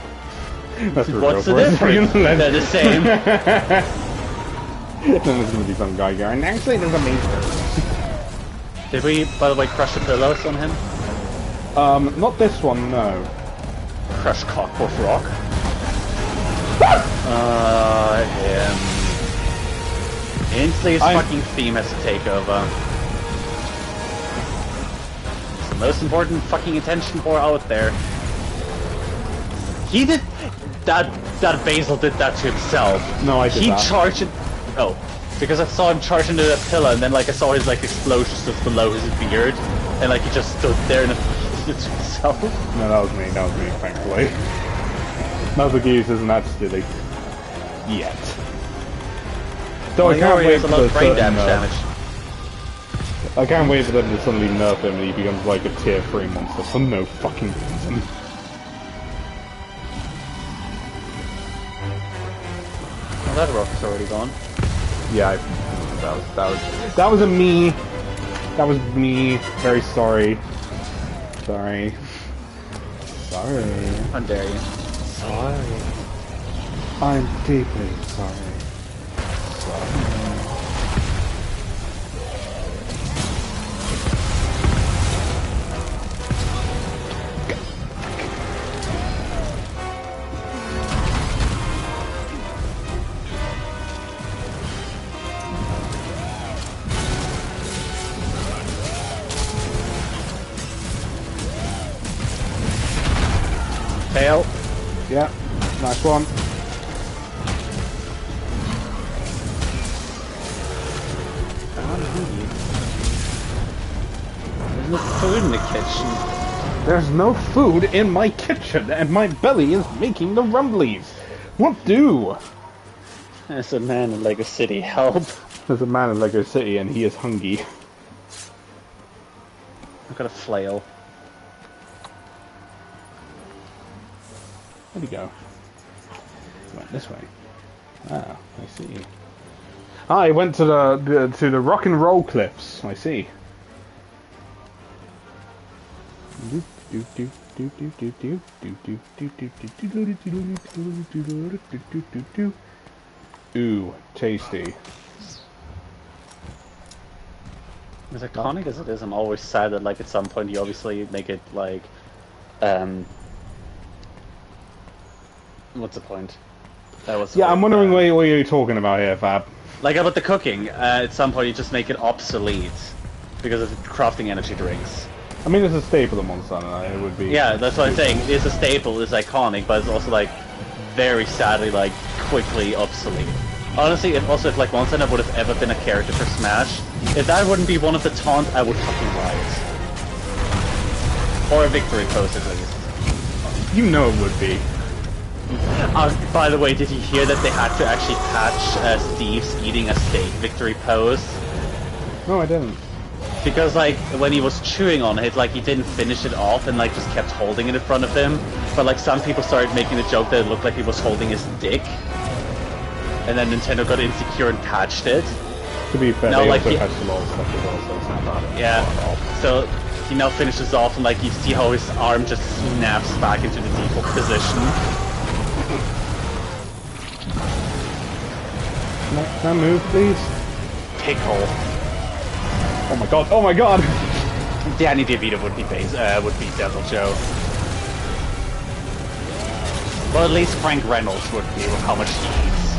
That's What's the difference? They're the same. Then there's gonna be some guy going, actually there's a major. Did we, by the way, crush the pillows on him? Not this one, no. Crush Cockworth Rock? Him. Ainsley's fucking theme has to take over. It's the most important fucking attention whore out there. He did... That Basil did that to himself. No, I did He that. charged it... Oh. Because I saw him charge into that pillar, and then like I saw his like explosions just below his beard, and like he just stood there and did it to himself. No, that was me, thankfully. Metal Gears isn't that silly. Yet. Though I can't wait for the brain damage. I can't wait for them to suddenly nerf him and he becomes like a tier 3 monster for no fucking reason. Well, that rock is already gone. Yeah, that was a me. That was me. Very sorry. Sorry. How dare you? Sorry. I'm deeply sorry. Tail. Yeah, nice one. There's no food in the kitchen. There's no food in my kitchen, and my belly is making the rumblies. What do? There's a man in Lego City. Help. There's a man in Lego City, and he is hungry. I've got a flail. Where'd he go? Went this way. Ah, I see. Ah, he went to the rock and roll cliffs. I see. Ooh, tasty. As iconic as it is, I'm always sad that like at some point you obviously make it like, what's the point? That was Yeah, I'm wondering what what you're talking about here, Fab. like about the cooking. At some point, you just make it obsolete because of crafting energy drinks. I mean, it's a staple of Monster Hunter. It would be. Yeah, that's what I'm saying. It's a staple. It's iconic, but it's also like very sadly like quickly obsolete. Honestly, if like Monster Hunter would have ever been a character for Smash, if that wouldn't be one of the taunts, I would fucking riot. Or a victory pose at least. You know it would be. By the way, did you hear that they had to actually patch Steve's eating a steak victory pose? No, I didn't. Because like when he was chewing on it, like he didn't finish it off and like just kept holding it in front of him. But like some people started making the joke that it looked like he was holding his dick. And then Nintendo got insecure and patched it. To be fair, No, they like also he- patched a lot of stuff as well, so it's not bad. Yeah. So he now finishes off and like you see how his arm just snaps back into the default position. Can I move, please? Pickle. Oh my god! Oh my god! Danny DeVito would be Devil Joe. Well, at least Frank Reynolds would be with how much he eats.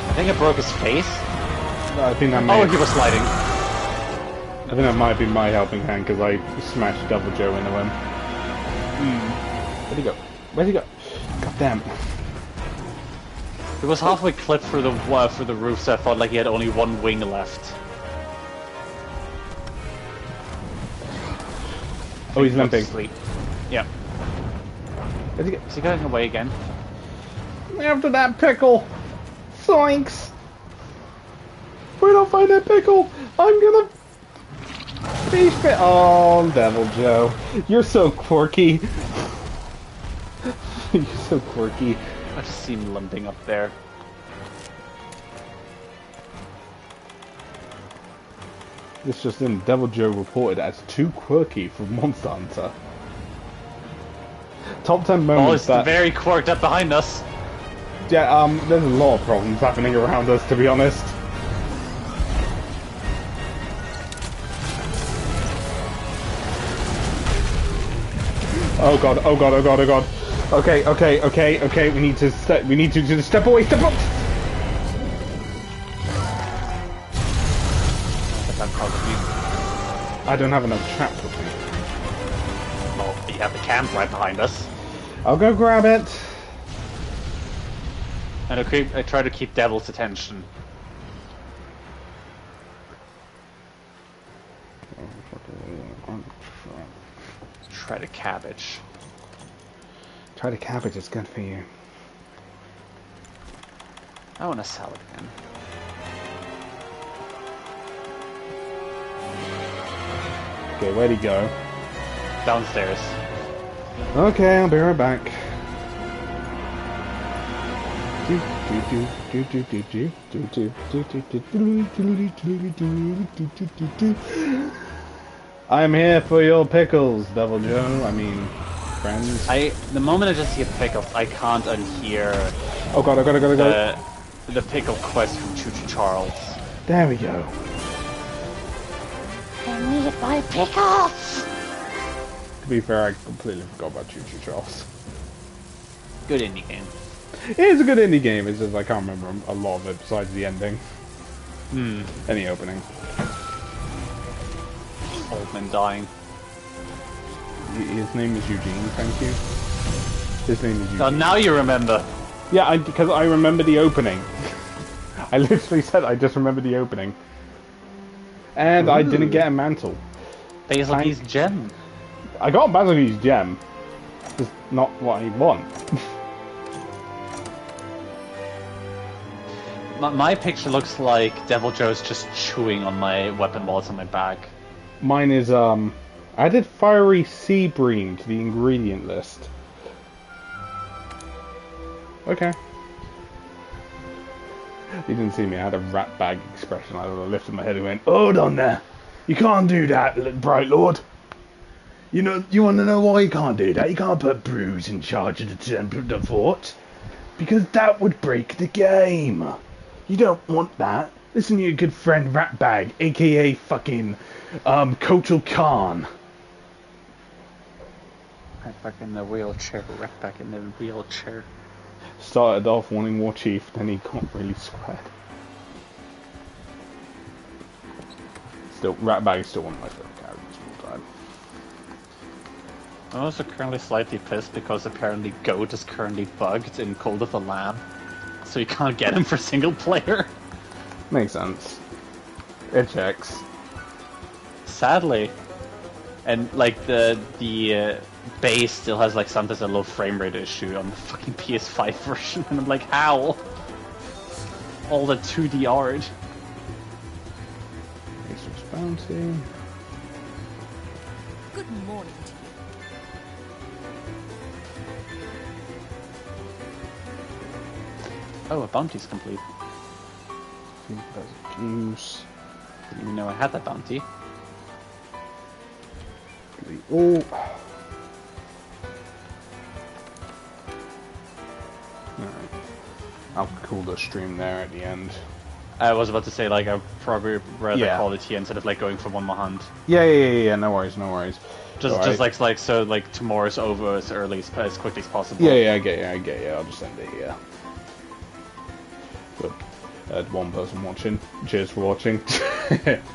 I think it broke his face. I think that may. Oh, he was sliding. I think that might be my helping hand because I smashed Double Joe into him. Where'd he go? Where'd he go? God damn. It was halfway clipped through the roof, so I thought like he had only one wing left. Oh, he's limping. Sleep. Yeah. Where'd he go? Is he going away again? After that pickle! Zoinks! If we don't find that pickle, I'm gonna be fit. Oh, Devil Joe. You're so quirky. You're so quirky. I just see him limping up there. This just in, Devil Joe reported as too quirky for Monster Hunter. Top 10 Oh, moments it's that... very quirked up behind us. Yeah, there's a lot of problems happening around us, to be honest. Oh god, oh god, oh god, oh god. Okay, we need to just step away, step up! I'm probably... I don't have enough traps with me. Well, you have the camp right behind us. I'll go grab it. And I try to keep Devil's attention. Try to cabbage. Try the cabbage, it's good for you. I want a salad again. Okay, where'd he go? Downstairs. Okay, I'll be right back. I'm here for your pickles, Devil Joe. I mean, friends. The moment I just hear pickles, I can't unhear Oh god, I gotta. the pickle quest from Choo Choo Charles. There we go. I need my pickles! To be fair, I completely forgot about Choo Choo Charles. Good indie game. It is a good indie game, it's just I can't remember a lot of it besides the ending. And the opening. Old man dying. His name is Eugene, thank you. His name is Eugene. Oh, now you remember. Yeah, because I remember the opening. I literally said I just remember the opening. And I didn't get a mantle. Basil Pea's gem. I got Basil's gem. Just not what I want. My picture looks like Devil Joe's just chewing on my weapon while it's on my back. Mine is, I added Fiery Sea Bream to the ingredient list. Okay. You didn't see me, I had a rat bag expression. I lifted my head and went, hold on there. You can't do that, Bright Lord. You know, you want to know why you can't do that? You can't put Bruce in charge of the fort. Because that would break the game. You don't want that. Listen to your good friend Ratbag, aka fucking Kotal Khan. Right back in the wheelchair. Right back in the wheelchair. Started off wanting War Chief, then he got really squared. Still, Ratbag is still one of my favorite characters of all time. I'm also currently slightly pissed because apparently Goat is currently bugged in Cold of the Lamb, so you can't get him for single player. Makes sense. It checks. Sadly. And like the base still has like sometimes a low frame rate issue on the fucking PS5 version, and I'm like, how? All the 2D art. Asus Bounty. Good morning to you. Oh, a bounty's complete. Goose. Didn't even know I had that bounty. Oh. Alright. I'll call the stream there at the end. I was about to say, like, I'd probably rather Yeah. call it here instead of like going for one more hunt. Yeah. No worries, no worries. Just like so, like tomorrow's over as early as quickly as possible. Yeah, I get you. I'll just end it here. But I had one person watching. Cheers for watching.